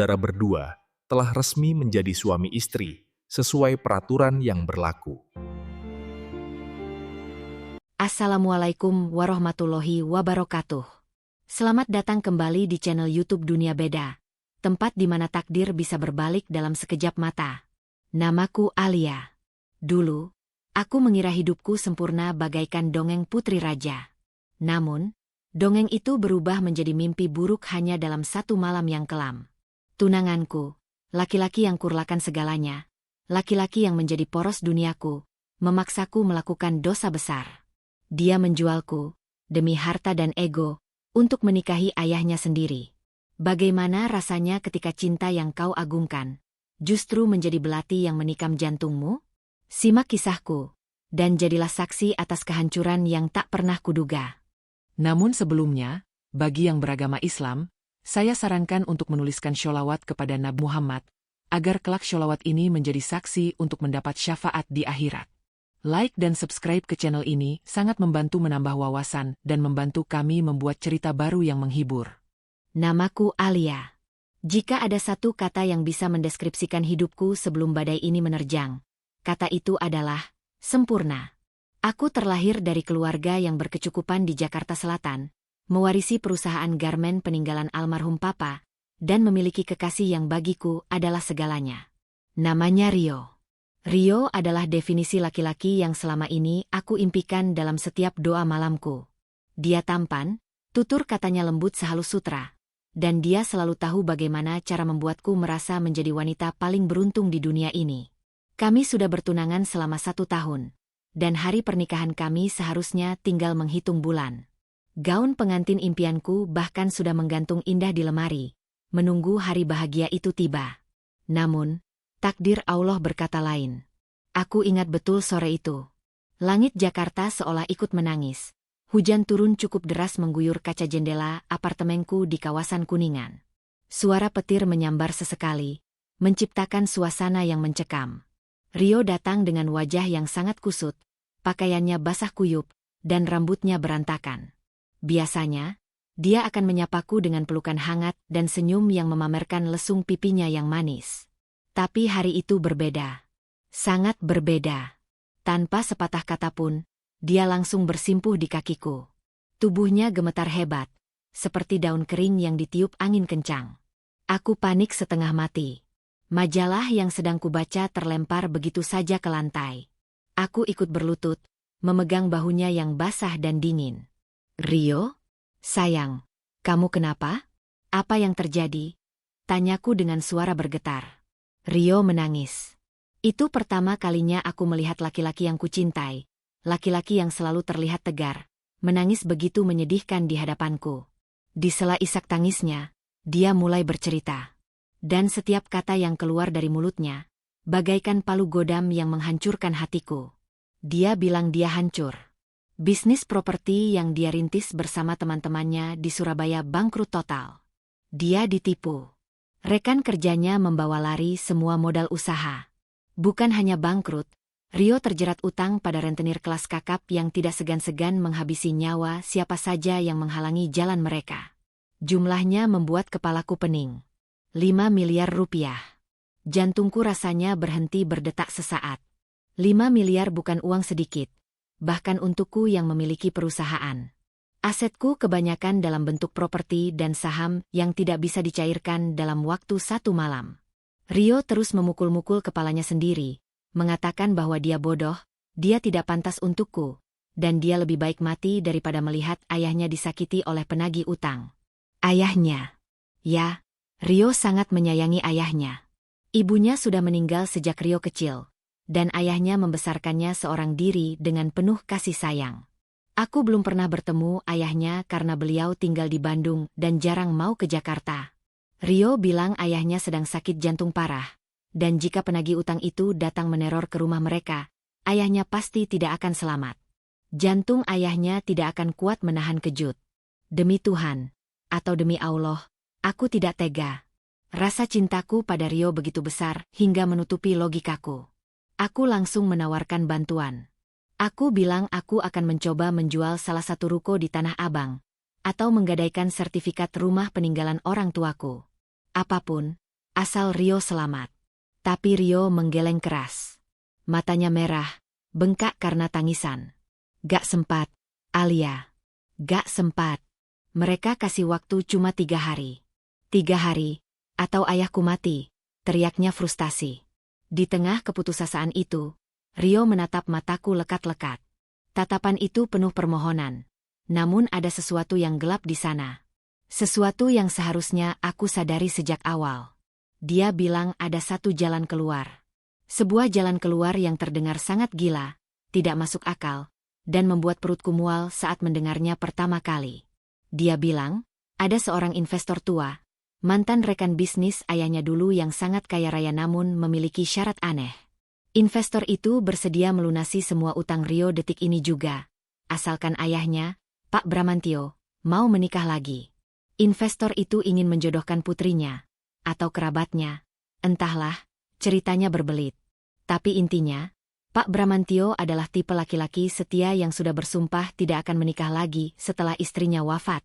saudara berdua telah resmi menjadi suami istri sesuai peraturan yang berlaku. Assalamualaikum warahmatullahi wabarakatuh. Selamat datang kembali di channel YouTube Dunia Beda, tempat di mana takdir bisa berbalik dalam sekejap mata. Namaku Alia. Dulu, aku mengira hidupku sempurna bagaikan dongeng putri raja. Namun, dongeng itu berubah menjadi mimpi buruk hanya dalam satu malam yang kelam. Tunanganku, laki-laki yang kurlakan segalanya, laki-laki yang menjadi poros duniaku, memaksaku melakukan dosa besar. Dia menjualku, demi harta dan ego, untuk menikahi ayahnya sendiri. Bagaimana rasanya ketika cinta yang kau agungkan, justru menjadi belati yang menikam jantungmu? Simak kisahku, dan jadilah saksi atas kehancuran yang tak pernah kuduga. Namun sebelumnya, bagi yang beragama Islam, saya sarankan untuk menuliskan sholawat kepada Nabi Muhammad, agar kelak sholawat ini menjadi saksi untuk mendapat syafaat di akhirat. Like dan subscribe ke channel ini sangat membantu menambah wawasan dan membantu kami membuat cerita baru yang menghibur. Namaku Alia. Jika ada satu kata yang bisa mendeskripsikan hidupku sebelum badai ini menerjang, kata itu adalah sempurna. Aku terlahir dari keluarga yang berkecukupan di Jakarta Selatan, mewarisi perusahaan garmen peninggalan almarhum papa, dan memiliki kekasih yang bagiku adalah segalanya. Namanya Rio. Rio adalah definisi laki-laki yang selama ini aku impikan dalam setiap doa malamku. Dia tampan, tutur katanya lembut sehalus sutra, dan dia selalu tahu bagaimana cara membuatku merasa menjadi wanita paling beruntung di dunia ini. Kami sudah bertunangan selama 1 tahun, dan hari pernikahan kami seharusnya tinggal menghitung bulan. Gaun pengantin impianku bahkan sudah menggantung indah di lemari, menunggu hari bahagia itu tiba. Namun, takdir Allah berkata lain. Aku ingat betul sore itu. Langit Jakarta seolah ikut menangis. Hujan turun cukup deras mengguyur kaca jendela apartemenku di kawasan Kuningan. Suara petir menyambar sesekali, menciptakan suasana yang mencekam. Rio datang dengan wajah yang sangat kusut, pakaiannya basah kuyup, dan rambutnya berantakan. Biasanya, dia akan menyapaku dengan pelukan hangat dan senyum yang memamerkan lesung pipinya yang manis. Tapi hari itu berbeda. Sangat berbeda. Tanpa sepatah kata pun, dia langsung bersimpuh di kakiku. Tubuhnya gemetar hebat, seperti daun kering yang ditiup angin kencang. Aku panik setengah mati. Majalah yang sedang kubaca terlempar begitu saja ke lantai. Aku ikut berlutut, memegang bahunya yang basah dan dingin. Rio? Sayang, kamu kenapa? Apa yang terjadi? Tanyaku dengan suara bergetar. Rio menangis. Itu pertama kalinya aku melihat laki-laki yang kucintai, laki-laki yang selalu terlihat tegar, menangis begitu menyedihkan di hadapanku. Di sela isak tangisnya, dia mulai bercerita. Dan setiap kata yang keluar dari mulutnya, bagaikan palu godam yang menghancurkan hatiku. Dia bilang dia hancur. Bisnis properti yang dia rintis bersama teman-temannya di Surabaya bangkrut total. Dia ditipu. Rekan kerjanya membawa lari semua modal usaha. Bukan hanya bangkrut, Rio terjerat utang pada rentenir kelas kakap yang tidak segan-segan menghabisi nyawa siapa saja yang menghalangi jalan mereka. Jumlahnya membuat kepalaku pening. 5 miliar rupiah. Jantungku rasanya berhenti berdetak sesaat. 5 miliar bukan uang sedikit. Bahkan untukku yang memiliki perusahaan. Asetku kebanyakan dalam bentuk properti dan saham yang tidak bisa dicairkan dalam waktu 1 malam. Rio terus memukul-mukul kepalanya sendiri, mengatakan bahwa dia bodoh, dia tidak pantas untukku, dan dia lebih baik mati daripada melihat ayahnya disakiti oleh penagih utang. Ayahnya. Ya, Rio sangat menyayangi ayahnya. Ibunya sudah meninggal sejak Rio kecil, dan ayahnya membesarkannya seorang diri dengan penuh kasih sayang. Aku belum pernah bertemu ayahnya karena beliau tinggal di Bandung dan jarang mau ke Jakarta. Rio bilang ayahnya sedang sakit jantung parah, dan jika penagih utang itu datang meneror ke rumah mereka, ayahnya pasti tidak akan selamat. Jantung ayahnya tidak akan kuat menahan kejut. Demi Tuhan, atau demi Allah, aku tidak tega. Rasa cintaku pada Rio begitu besar hingga menutupi logikaku. Aku langsung menawarkan bantuan. Aku bilang aku akan mencoba menjual salah satu ruko di Tanah Abang, atau menggadaikan sertifikat rumah peninggalan orang tuaku. Apapun, asal Rio selamat. Tapi Rio menggeleng keras. Matanya merah, bengkak karena tangisan. Gak sempat, Alia. Gak sempat. Mereka kasih waktu cuma 3 hari. 3 hari, atau ayahku mati, teriaknya frustasi. Di tengah keputusasaan itu, Rio menatap mataku lekat-lekat. Tatapan itu penuh permohonan. Namun ada sesuatu yang gelap di sana. Sesuatu yang seharusnya aku sadari sejak awal. Dia bilang ada satu jalan keluar. Sebuah jalan keluar yang terdengar sangat gila, tidak masuk akal, dan membuat perutku mual saat mendengarnya pertama kali. Dia bilang, ada seorang investor tua, mantan rekan bisnis ayahnya dulu yang sangat kaya raya namun memiliki syarat aneh. Investor itu bersedia melunasi semua utang Rio detik ini juga, asalkan ayahnya, Pak Bramantio, mau menikah lagi. Investor itu ingin menjodohkan putrinya, atau kerabatnya, entahlah, ceritanya berbelit. Tapi intinya, Pak Bramantio adalah tipe laki-laki setia yang sudah bersumpah tidak akan menikah lagi setelah istrinya wafat.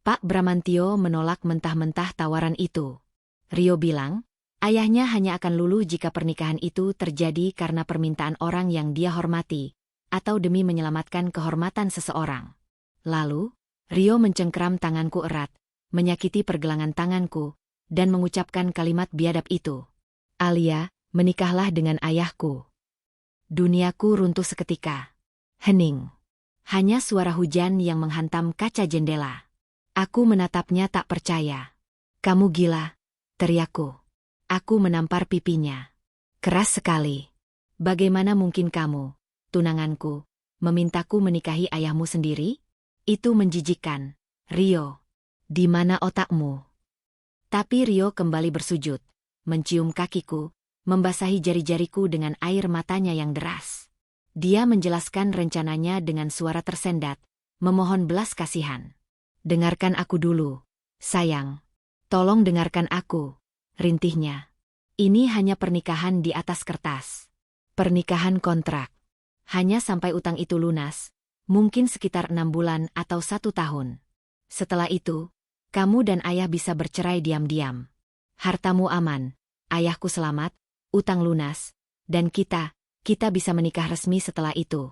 Pak Bramantio menolak mentah-mentah tawaran itu. Rio bilang, ayahnya hanya akan luluh jika pernikahan itu terjadi karena permintaan orang yang dia hormati, atau demi menyelamatkan kehormatan seseorang. Lalu, Rio mencengkram tanganku erat, menyakiti pergelangan tanganku, dan mengucapkan kalimat biadab itu. Alia, menikahlah dengan ayahku. Duniaku runtuh seketika. Hening. Hanya suara hujan yang menghantam kaca jendela. Aku menatapnya tak percaya. Kamu gila, teriakku. Aku menampar pipinya. Keras sekali. Bagaimana mungkin kamu, tunanganku, memintaku menikahi ayahmu sendiri? Itu menjijikkan. Rio, di mana otakmu? Tapi Rio kembali bersujud, mencium kakiku, membasahi jari-jariku dengan air matanya yang deras. Dia menjelaskan rencananya dengan suara tersendat, memohon belas kasihan. Dengarkan aku dulu, sayang. Tolong dengarkan aku, rintihnya. Ini hanya pernikahan di atas kertas. Pernikahan kontrak. Hanya sampai utang itu lunas, mungkin sekitar 6 bulan atau 1 tahun. Setelah itu, kamu dan ayah bisa bercerai diam-diam. Hartamu aman, ayahku selamat, utang lunas, dan kita bisa menikah resmi setelah itu.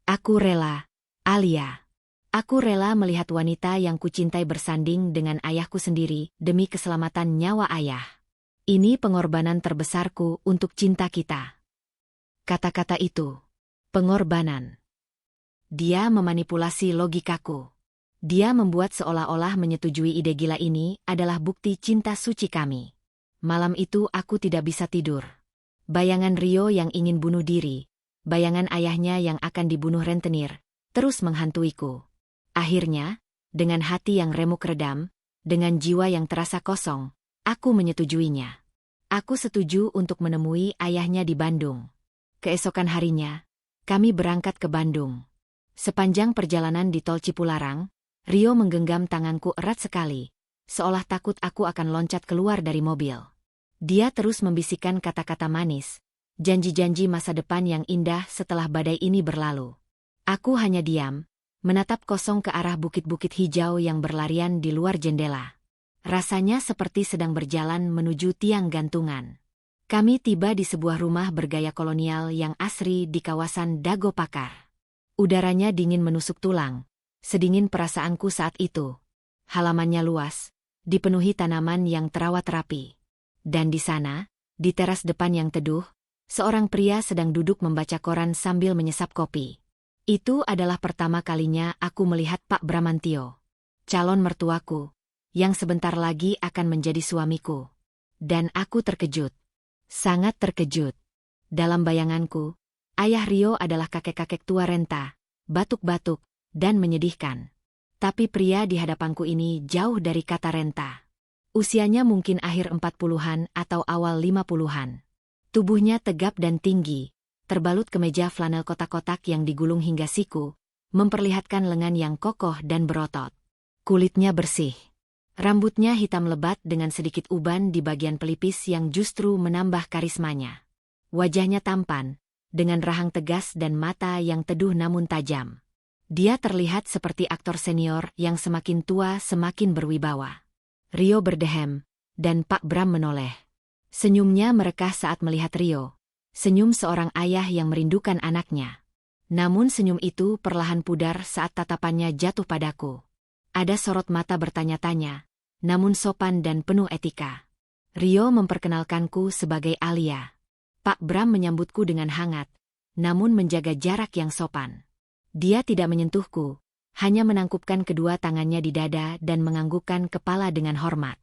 Aku rela, Alia. Aku rela melihat wanita yang kucintai bersanding dengan ayahku sendiri demi keselamatan nyawa ayah. Ini pengorbanan terbesarku untuk cinta kita. Kata-kata itu, pengorbanan. Dia memanipulasi logikaku. Dia membuat seolah-olah menyetujui ide gila ini adalah bukti cinta suci kami. Malam itu aku tidak bisa tidur. Bayangan Rio yang ingin bunuh diri, bayangan ayahnya yang akan dibunuh rentenir, terus menghantuiku. Akhirnya, dengan hati yang remuk redam, dengan jiwa yang terasa kosong, aku menyetujuinya. Aku setuju untuk menemui ayahnya di Bandung. Keesokan harinya, kami berangkat ke Bandung. Sepanjang perjalanan di tol Cipularang, Rio menggenggam tanganku erat sekali, seolah takut aku akan loncat keluar dari mobil. Dia terus membisikkan kata-kata manis, janji-janji masa depan yang indah setelah badai ini berlalu. Aku hanya diam, menatap kosong ke arah bukit-bukit hijau yang berlarian di luar jendela. Rasanya seperti sedang berjalan menuju tiang gantungan. Kami tiba di sebuah rumah bergaya kolonial yang asri di kawasan Dago Pakar. Udaranya dingin menusuk tulang, sedingin perasaanku saat itu. Halamannya luas, dipenuhi tanaman yang terawat rapi. Dan di sana, di teras depan yang teduh, seorang pria sedang duduk membaca koran sambil menyesap kopi. Itu adalah pertama kalinya aku melihat Pak Bramantio, calon mertuaku, yang sebentar lagi akan menjadi suamiku. Dan aku terkejut. Sangat terkejut. Dalam bayanganku, ayah Rio adalah kakek-kakek tua renta, batuk-batuk, dan menyedihkan. Tapi pria di hadapanku ini jauh dari kata renta. Usianya mungkin akhir 40-an atau awal 50-an. Tubuhnya tegap dan tinggi, terbalut kemeja flanel kotak-kotak yang digulung hingga siku, memperlihatkan lengan yang kokoh dan berotot. Kulitnya bersih. Rambutnya hitam lebat dengan sedikit uban di bagian pelipis yang justru menambah karismanya. Wajahnya tampan, dengan rahang tegas dan mata yang teduh namun tajam. Dia terlihat seperti aktor senior yang semakin tua semakin berwibawa. Rio berdehem, dan Pak Bram menoleh. Senyumnya merekah saat melihat Rio. Senyum seorang ayah yang merindukan anaknya. Namun senyum itu perlahan pudar saat tatapannya jatuh padaku. Ada sorot mata bertanya-tanya, namun sopan dan penuh etika. Rio memperkenalkanku sebagai Alia. Pak Bram menyambutku dengan hangat, namun menjaga jarak yang sopan. Dia tidak menyentuhku, hanya menangkupkan kedua tangannya di dada dan menganggukkan kepala dengan hormat.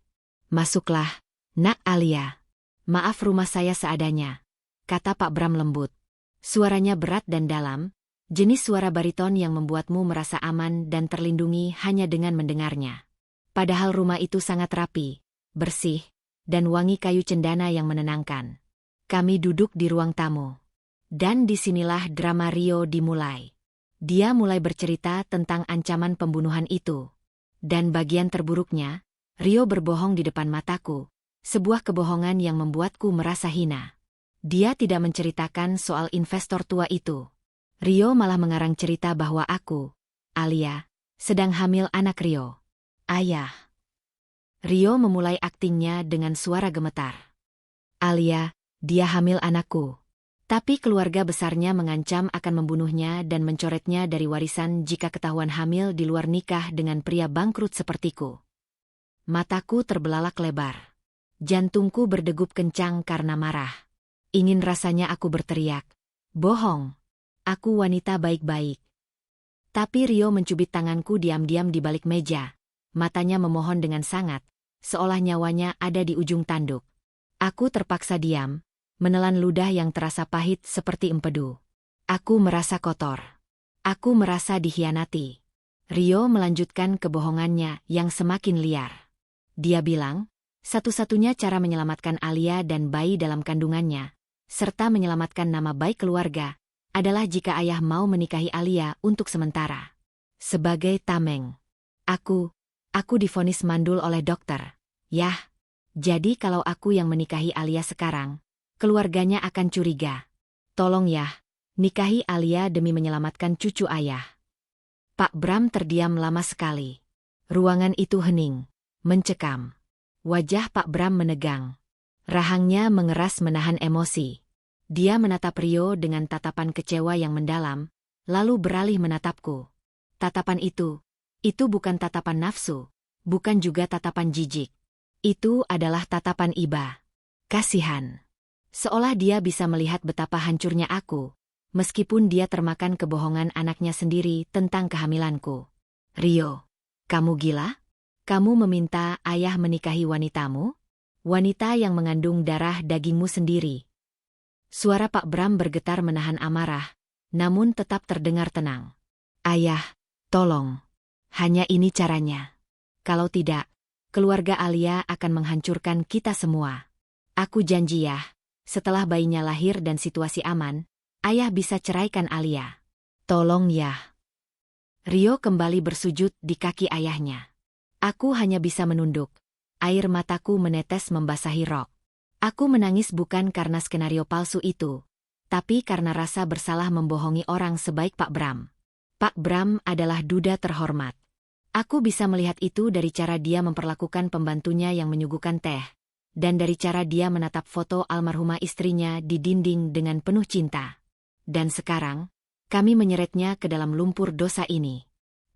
"Masuklah, Nak Alia. Maaf rumah saya seadanya," kata Pak Bram lembut. Suaranya berat dan dalam, jenis suara bariton yang membuatmu merasa aman dan terlindungi hanya dengan mendengarnya. Padahal rumah itu sangat rapi, bersih, dan wangi kayu cendana yang menenangkan. Kami duduk di ruang tamu. Dan disinilah drama Rio dimulai. Dia mulai bercerita tentang ancaman pembunuhan itu. Dan bagian terburuknya, Rio berbohong di depan mataku, sebuah kebohongan yang membuatku merasa hina. Dia tidak menceritakan soal investor tua itu. Rio malah mengarang cerita bahwa aku, Alia, sedang hamil anak Rio. "Ayah." Rio memulai aktingnya dengan suara gemetar. "Alia, dia hamil anakku. Tapi keluarga besarnya mengancam akan membunuhnya dan mencoretnya dari warisan jika ketahuan hamil di luar nikah dengan pria bangkrut sepertiku." Mataku terbelalak lebar. Jantungku berdegup kencang karena marah. Ingin rasanya aku berteriak, "Bohong. Aku wanita baik-baik." Tapi Rio mencubit tanganku diam-diam di balik meja. Matanya memohon dengan sangat, seolah nyawanya ada di ujung tanduk. Aku terpaksa diam, menelan ludah yang terasa pahit seperti empedu. Aku merasa kotor. Aku merasa dikhianati. Rio melanjutkan kebohongannya yang semakin liar. Dia bilang, satu-satunya cara menyelamatkan Alia dan bayi dalam kandungannya, serta menyelamatkan nama baik keluarga, adalah jika ayah mau menikahi Alia untuk sementara. Sebagai tameng. Aku divonis mandul oleh dokter. Yah, jadi kalau aku yang menikahi Alia sekarang, keluarganya akan curiga. Tolong ya, nikahi Alia demi menyelamatkan cucu ayah. Pak Bram terdiam lama sekali. Ruangan itu hening, mencekam. Wajah Pak Bram menegang. Rahangnya mengeras menahan emosi. Dia menatap Rio dengan tatapan kecewa yang mendalam, lalu beralih menatapku. Tatapan itu bukan tatapan nafsu, bukan juga tatapan jijik. Itu adalah tatapan iba. Kasihan. Seolah dia bisa melihat betapa hancurnya aku, meskipun dia termakan kebohongan anaknya sendiri tentang kehamilanku. "Rio, kamu gila? Kamu meminta ayah menikahi wanitamu? Wanita yang mengandung darah dagingmu sendiri." Suara Pak Bram bergetar menahan amarah, namun tetap terdengar tenang. "Ayah, tolong. Hanya ini caranya. Kalau tidak, keluarga Alia akan menghancurkan kita semua. Aku janji ya. Setelah bayinya lahir dan situasi aman, ayah bisa ceraikan Alia. Tolong ya." Rio kembali bersujud di kaki ayahnya. Aku hanya bisa menunduk. Air mataku menetes membasahi rok. Aku menangis bukan karena skenario palsu itu, tapi karena rasa bersalah membohongi orang sebaik Pak Bram. Pak Bram adalah duda terhormat. Aku bisa melihat itu dari cara dia memperlakukan pembantunya yang menyuguhkan teh, dan dari cara dia menatap foto almarhumah istrinya di dinding dengan penuh cinta. Dan sekarang, kami menyeretnya ke dalam lumpur dosa ini.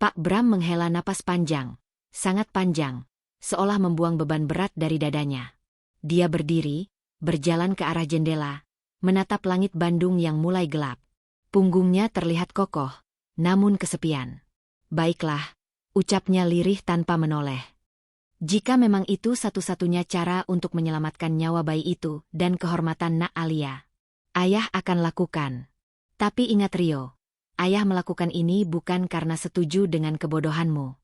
Pak Bram menghela napas panjang, sangat panjang, seolah membuang beban berat dari dadanya. Dia berdiri, berjalan ke arah jendela, menatap langit Bandung yang mulai gelap. Punggungnya terlihat kokoh, namun kesepian. "Baiklah," ucapnya lirih tanpa menoleh. "Jika memang itu satu-satunya cara untuk menyelamatkan nyawa bayi itu dan kehormatan Nak Alia, ayah akan lakukan. Tapi ingat Rio, ayah melakukan ini bukan karena setuju dengan kebodohanmu.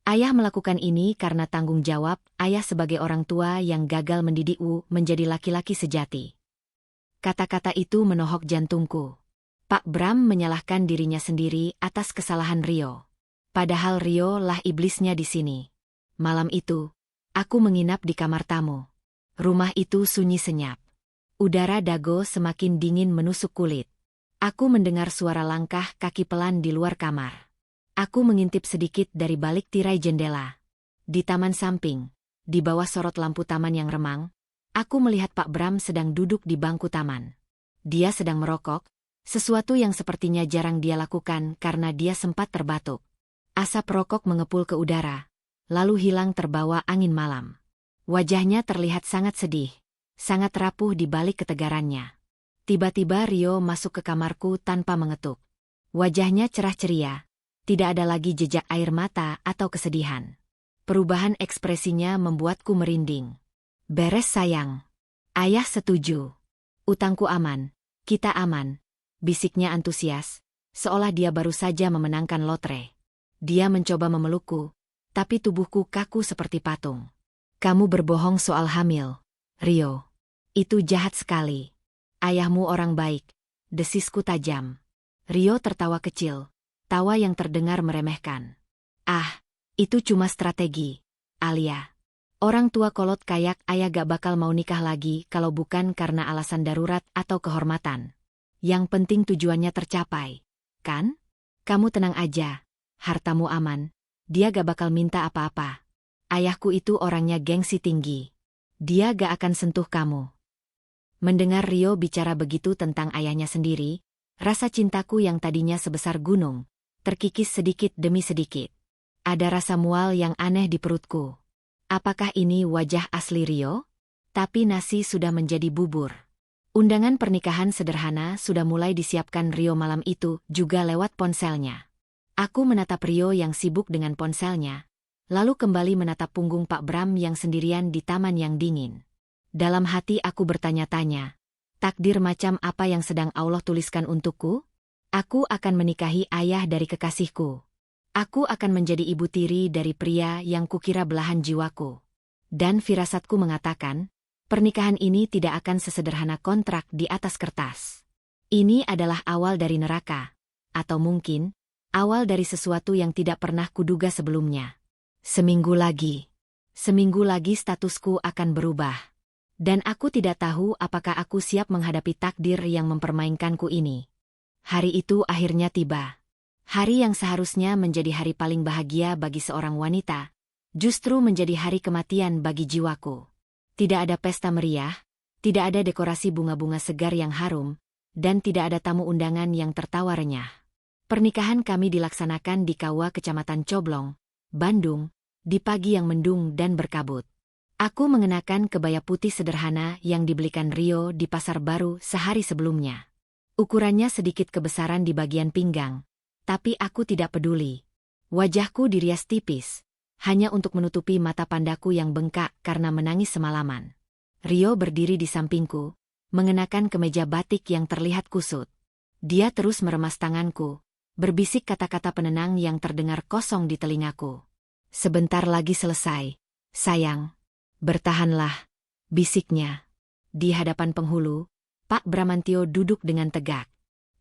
Ayah melakukan ini karena tanggung jawab ayah sebagai orang tua yang gagal mendidikmu menjadi laki-laki sejati." Kata-kata itu menohok jantungku. Pak Bram menyalahkan dirinya sendiri atas kesalahan Rio. Padahal Rio lah iblisnya di sini. Malam itu, aku menginap di kamar tamu. Rumah itu sunyi senyap. Udara dago semakin dingin menusuk kulit. Aku mendengar suara langkah kaki pelan di luar kamar. Aku mengintip sedikit dari balik tirai jendela. Di taman samping, di bawah sorot lampu taman yang remang, Aku melihat Pak Bram sedang duduk di bangku taman. Dia sedang merokok, sesuatu yang sepertinya jarang dia lakukan karena dia sempat terbatuk. Asap rokok mengepul ke udara, lalu hilang terbawa angin malam. Wajahnya terlihat sangat sedih, sangat rapuh di balik ketegarannya. Tiba-tiba Rio masuk ke kamarku tanpa mengetuk. Wajahnya cerah ceria, tidak ada lagi jejak air mata atau kesedihan. Perubahan ekspresinya membuatku merinding. Beres sayang. Ayah setuju. Utangku aman, kita aman, bisiknya antusias, seolah dia baru saja memenangkan lotre. Dia mencoba memelukku, tapi tubuhku kaku seperti patung. Kamu berbohong soal hamil, Rio. Itu jahat sekali. Ayahmu orang baik, desisku tajam. Rio tertawa kecil, tawa yang terdengar meremehkan. Ah, itu cuma strategi, Alia. Orang tua kolot kayak ayah gak bakal mau nikah lagi kalau bukan karena alasan darurat atau kehormatan. Yang penting tujuannya tercapai, kan? Kamu tenang aja, hartamu aman, dia gak bakal minta apa-apa. Ayahku itu orangnya gengsi tinggi. Dia gak akan sentuh kamu. Mendengar Rio bicara begitu tentang ayahnya sendiri, rasa cintaku yang tadinya sebesar gunung, terkikis sedikit demi sedikit. Ada rasa mual yang aneh di perutku. Apakah ini wajah asli Rio? Tapi nasi sudah menjadi bubur. Undangan pernikahan sederhana sudah mulai disiapkan Rio malam itu juga lewat ponselnya. Aku menatap Rio yang sibuk dengan ponselnya, lalu kembali menatap punggung Pak Bram yang sendirian di taman yang dingin. Dalam hati aku bertanya-tanya, takdir macam apa yang sedang Allah tuliskan untukku? Aku akan menikahi ayah dari kekasihku. Aku akan menjadi ibu tiri dari pria yang kukira belahan jiwaku. Dan firasatku mengatakan, pernikahan ini tidak akan sesederhana kontrak di atas kertas. Ini adalah awal dari neraka. Atau mungkin, awal dari sesuatu yang tidak pernah kuduga sebelumnya. Seminggu lagi statusku akan berubah. Dan aku tidak tahu apakah aku siap menghadapi takdir yang mempermainkanku ini. Hari itu akhirnya tiba. Hari yang seharusnya menjadi hari paling bahagia bagi seorang wanita, justru menjadi hari kematian bagi jiwaku. Tidak ada pesta meriah, tidak ada dekorasi bunga-bunga segar yang harum, dan tidak ada tamu undangan yang tertawa renyah. Pernikahan kami dilaksanakan di Kawa Kecamatan Coblong, Bandung, di pagi yang mendung dan berkabut. Aku mengenakan kebaya putih sederhana yang dibelikan Rio di pasar baru sehari sebelumnya. Ukurannya sedikit kebesaran di bagian pinggang. Tapi aku tidak peduli. Wajahku dirias tipis, hanya untuk menutupi mata pandaku yang bengkak karena menangis semalaman. Rio berdiri di sampingku, mengenakan kemeja batik yang terlihat kusut. Dia terus meremas tanganku, berbisik kata-kata penenang yang terdengar kosong di telingaku. Sebentar lagi selesai, sayang. Bertahanlah, bisiknya. Di hadapan penghulu, Pak Bramantio duduk dengan tegak.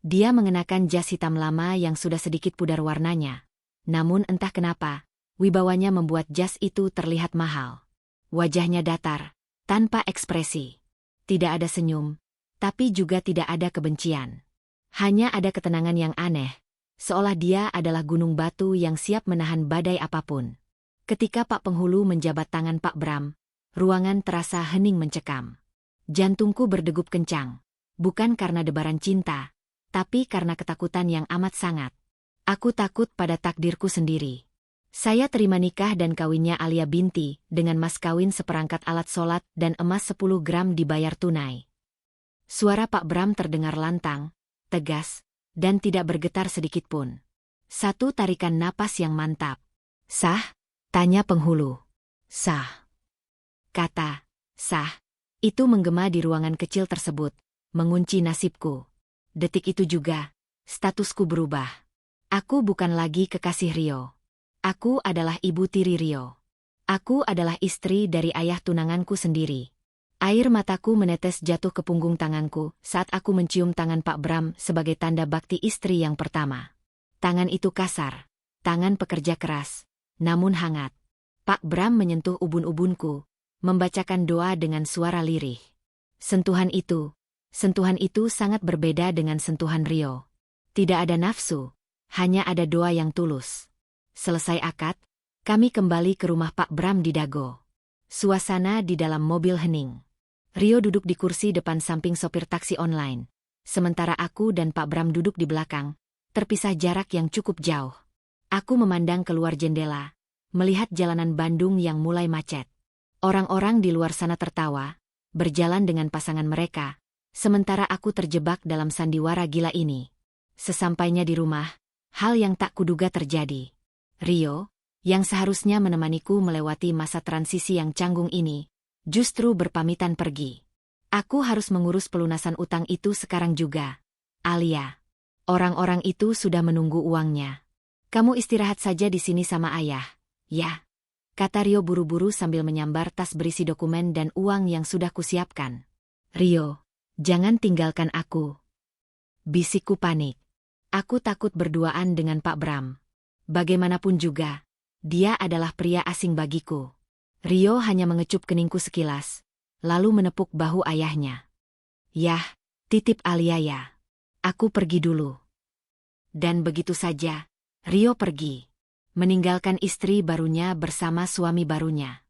Dia mengenakan jas hitam lama yang sudah sedikit pudar warnanya. Namun entah kenapa, wibawanya membuat jas itu terlihat mahal. Wajahnya datar, tanpa ekspresi. Tidak ada senyum, tapi juga tidak ada kebencian. Hanya ada ketenangan yang aneh, seolah dia adalah gunung batu yang siap menahan badai apapun. Ketika Pak Penghulu menjabat tangan Pak Bram, ruangan terasa hening mencekam. Jantungku berdegup kencang, bukan karena debaran cinta, tapi karena ketakutan yang amat sangat. Aku takut pada takdirku sendiri. Saya terima nikah dan kawinnya Alia binti dengan mas kawin seperangkat alat sholat dan emas 10 gram dibayar tunai. Suara Pak Bram terdengar lantang, tegas, dan tidak bergetar sedikitpun. Satu tarikan napas yang mantap. Sah? Tanya penghulu. Sah. Kata, sah. Itu menggema di ruangan kecil tersebut, mengunci nasibku. Detik itu juga, statusku berubah. Aku bukan lagi kekasih Rio. Aku adalah ibu tiri Rio. Aku adalah istri dari ayah tunanganku sendiri. Air mataku menetes jatuh ke punggung tanganku saat aku mencium tangan Pak Bram sebagai tanda bakti istri yang pertama. Tangan itu kasar, tangan pekerja keras, namun hangat. Pak Bram menyentuh ubun-ubunku, membacakan doa dengan suara lirih. Sentuhan itu sangat berbeda dengan sentuhan Rio. Tidak ada nafsu, hanya ada doa yang tulus. Selesai akad, kami kembali ke rumah Pak Bram di Dago. Suasana di dalam mobil hening. Rio duduk di kursi depan samping sopir taksi online. Sementara aku dan Pak Bram duduk di belakang, terpisah jarak yang cukup jauh. Aku memandang keluar jendela, melihat jalanan Bandung yang mulai macet. Orang-orang di luar sana tertawa, berjalan dengan pasangan mereka, sementara aku terjebak dalam sandiwara gila ini. Sesampainya di rumah, hal yang tak kuduga terjadi. Rio, yang seharusnya menemaniku melewati masa transisi yang canggung ini, justru berpamitan pergi. Aku harus mengurus pelunasan utang itu sekarang juga. Alia, orang-orang itu sudah menunggu uangnya. Kamu istirahat saja di sini sama ayah, ya? Kata Rio buru-buru sambil menyambar tas berisi dokumen dan uang yang sudah kusiapkan. Rio, jangan tinggalkan aku. Bisikku panik. Aku takut berduaan dengan Pak Bram. Bagaimanapun juga, dia adalah pria asing bagiku. Rio hanya mengecup keningku sekilas, lalu menepuk bahu ayahnya. Yah, titip Alia ya. Aku pergi dulu. Dan begitu saja, Rio pergi, meninggalkan istri barunya bersama suami barunya.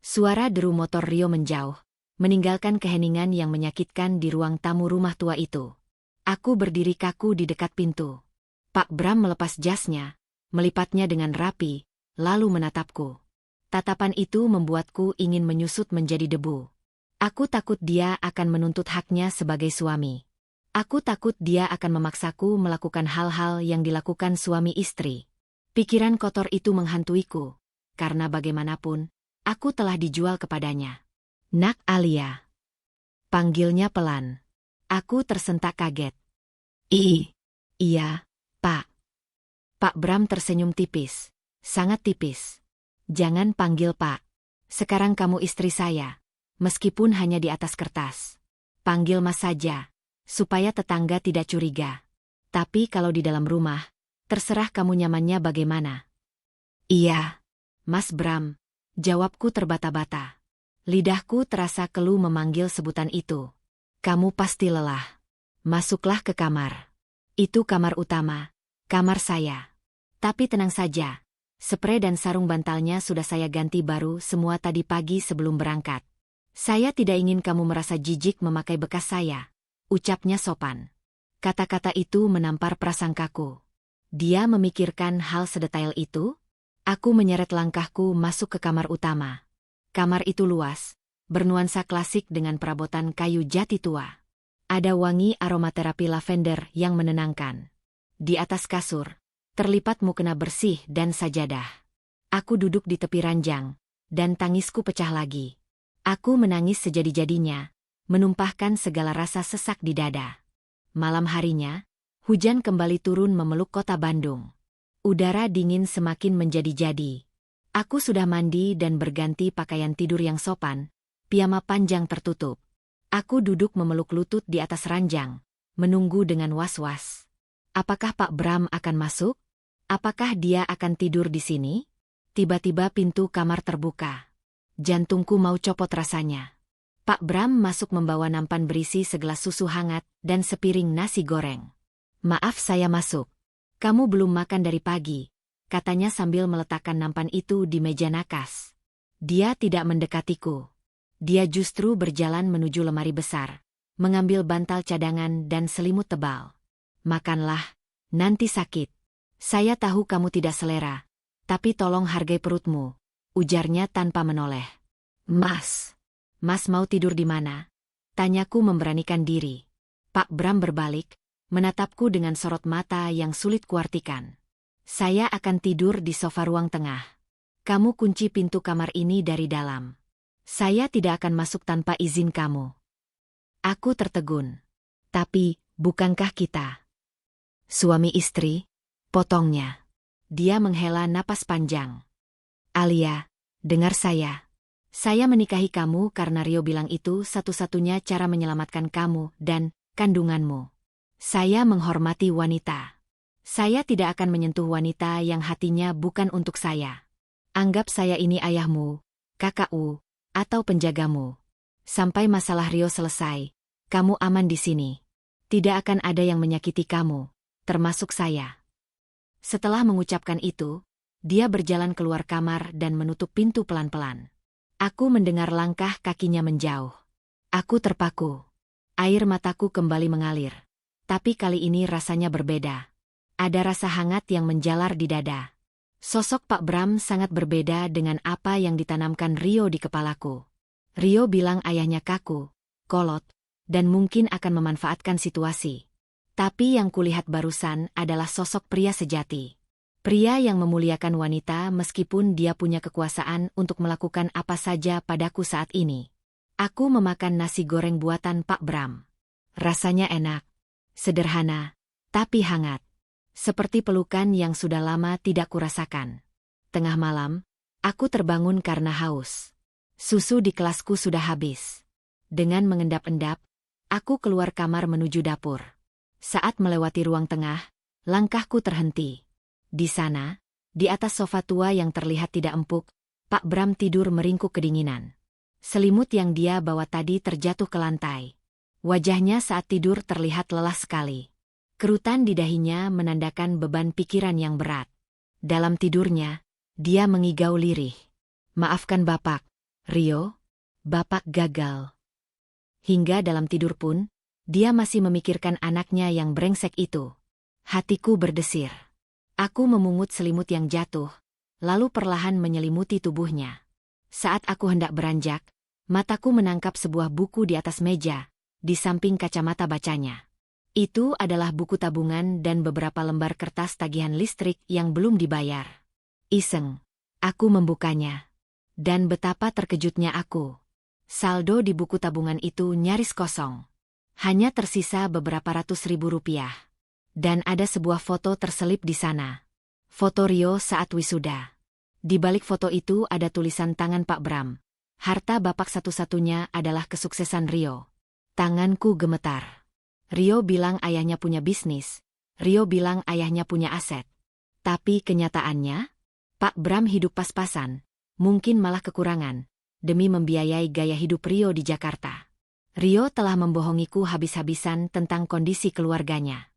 Suara deru motor Rio menjauh, meninggalkan keheningan yang menyakitkan di ruang tamu rumah tua itu. Aku berdiri kaku di dekat pintu. Pak Bram melepas jasnya, melipatnya dengan rapi, lalu menatapku. Tatapan itu membuatku ingin menyusut menjadi debu. Aku takut dia akan menuntut haknya sebagai suami. Aku takut dia akan memaksaku melakukan hal-hal yang dilakukan suami istri. Pikiran kotor itu menghantuiku, karena bagaimanapun, aku telah dijual kepadanya. Nak Alia. Panggilnya pelan. Aku tersentak kaget. Iya, Pak. Pak Bram tersenyum tipis, sangat tipis. Jangan panggil Pak. Sekarang kamu istri saya, meskipun hanya di atas kertas. Panggil Mas saja, supaya tetangga tidak curiga. Tapi kalau di dalam rumah, terserah kamu nyamannya bagaimana. Iya, Mas Bram, jawabku terbata-bata. Lidahku terasa keluh memanggil sebutan itu. Kamu pasti lelah. Masuklah ke kamar. Itu kamar utama, kamar saya. Tapi tenang saja, sprei dan sarung bantalnya sudah saya ganti baru semua tadi pagi sebelum berangkat. Saya tidak ingin kamu merasa jijik memakai bekas saya, ucapnya sopan. Kata-kata itu menampar prasangkaku. Dia memikirkan hal sedetail itu? Aku menyeret langkahku masuk ke kamar utama. Kamar itu luas, bernuansa klasik dengan perabotan kayu jati tua. Ada wangi aromaterapi lavender yang menenangkan. Di atas kasur, terlipat mukena bersih dan sajadah. Aku duduk di tepi ranjang, dan tangisku pecah lagi. Aku menangis sejadi-jadinya, menumpahkan segala rasa sesak di dada. Malam harinya, hujan kembali turun memeluk kota Bandung. Udara dingin semakin menjadi-jadi. Aku sudah mandi dan berganti pakaian tidur yang sopan, piyama panjang tertutup. Aku duduk memeluk lutut di atas ranjang, menunggu dengan was-was. Apakah Pak Bram akan masuk? Apakah dia akan tidur di sini? Tiba-tiba pintu kamar terbuka. Jantungku mau copot rasanya. Pak Bram masuk membawa nampan berisi segelas susu hangat dan sepiring nasi goreng. Maaf saya masuk. Kamu belum makan dari pagi, katanya sambil meletakkan nampan itu di meja nakas. Dia tidak mendekatiku. Dia justru berjalan menuju lemari besar, mengambil bantal cadangan dan selimut tebal. Makanlah, nanti sakit. Saya tahu kamu tidak selera, tapi tolong hargai perutmu, ujarnya tanpa menoleh. Mas mau tidur di mana? Tanyaku memberanikan diri. Pak Bram berbalik, menatapku dengan sorot mata yang sulit kuartikan. Saya akan tidur di sofa ruang tengah. Kamu kunci pintu kamar ini dari dalam. Saya tidak akan masuk tanpa izin kamu. Aku tertegun. Tapi, bukankah kita suami istri? Potongnya. Dia menghela napas panjang. Alia, dengar saya. Saya menikahi kamu karena Rio bilang itu satu-satunya cara menyelamatkan kamu dan kandunganmu. Saya menghormati wanita. Saya tidak akan menyentuh wanita yang hatinya bukan untuk saya. Anggap saya ini ayahmu, kakakmu, atau penjagamu. Sampai masalah Rio selesai, kamu aman di sini. Tidak akan ada yang menyakiti kamu, termasuk saya. Setelah mengucapkan itu, dia berjalan keluar kamar dan menutup pintu pelan-pelan. Aku mendengar langkah kakinya menjauh. Aku terpaku. Air mataku kembali mengalir. Tapi kali ini rasanya berbeda. Ada rasa hangat yang menjalar di dada. Sosok Pak Bram sangat berbeda dengan apa yang ditanamkan Rio di kepalaku. Rio bilang ayahnya kaku, kolot, dan mungkin akan memanfaatkan situasi. Tapi yang kulihat barusan adalah sosok pria sejati. Pria yang memuliakan wanita meskipun dia punya kekuasaan untuk melakukan apa saja padaku saat ini. Aku memakan nasi goreng buatan Pak Bram. Rasanya enak, sederhana, tapi hangat. Seperti pelukan yang sudah lama tidak kurasakan. Tengah malam, aku terbangun karena haus. Susu di kelasku sudah habis. Dengan mengendap-endap, aku keluar kamar menuju dapur. Saat melewati ruang tengah, langkahku terhenti. Di sana, di atas sofa tua yang terlihat tidak empuk, Pak Bram tidur meringkuk kedinginan. Selimut yang dia bawa tadi terjatuh ke lantai. Wajahnya saat tidur terlihat lelah sekali. Kerutan di dahinya menandakan beban pikiran yang berat. Dalam tidurnya, dia mengigau lirih. Maafkan Bapak, Rio. Bapak gagal. Hingga dalam tidur pun, dia masih memikirkan anaknya yang brengsek itu. Hatiku berdesir. Aku memungut selimut yang jatuh, lalu perlahan menyelimuti tubuhnya. Saat aku hendak beranjak, mataku menangkap sebuah buku di atas meja, di samping kacamata bacanya. Itu adalah buku tabungan dan beberapa lembar kertas tagihan listrik yang belum dibayar. Iseng, aku membukanya. Dan betapa terkejutnya aku. Saldo di buku tabungan itu nyaris kosong. Hanya tersisa beberapa ratus ribu rupiah. Dan ada sebuah foto terselip di sana. Foto Rio saat wisuda. Di balik foto itu ada tulisan tangan Pak Bram. Harta Bapak satu-satunya adalah kesuksesan Rio. Tanganku gemetar. Rio bilang ayahnya punya bisnis. Rio bilang ayahnya punya aset. Tapi kenyataannya, Pak Bram hidup pas-pasan, mungkin malah kekurangan, demi membiayai gaya hidup Rio di Jakarta. Rio telah membohongiku habis-habisan tentang kondisi keluarganya.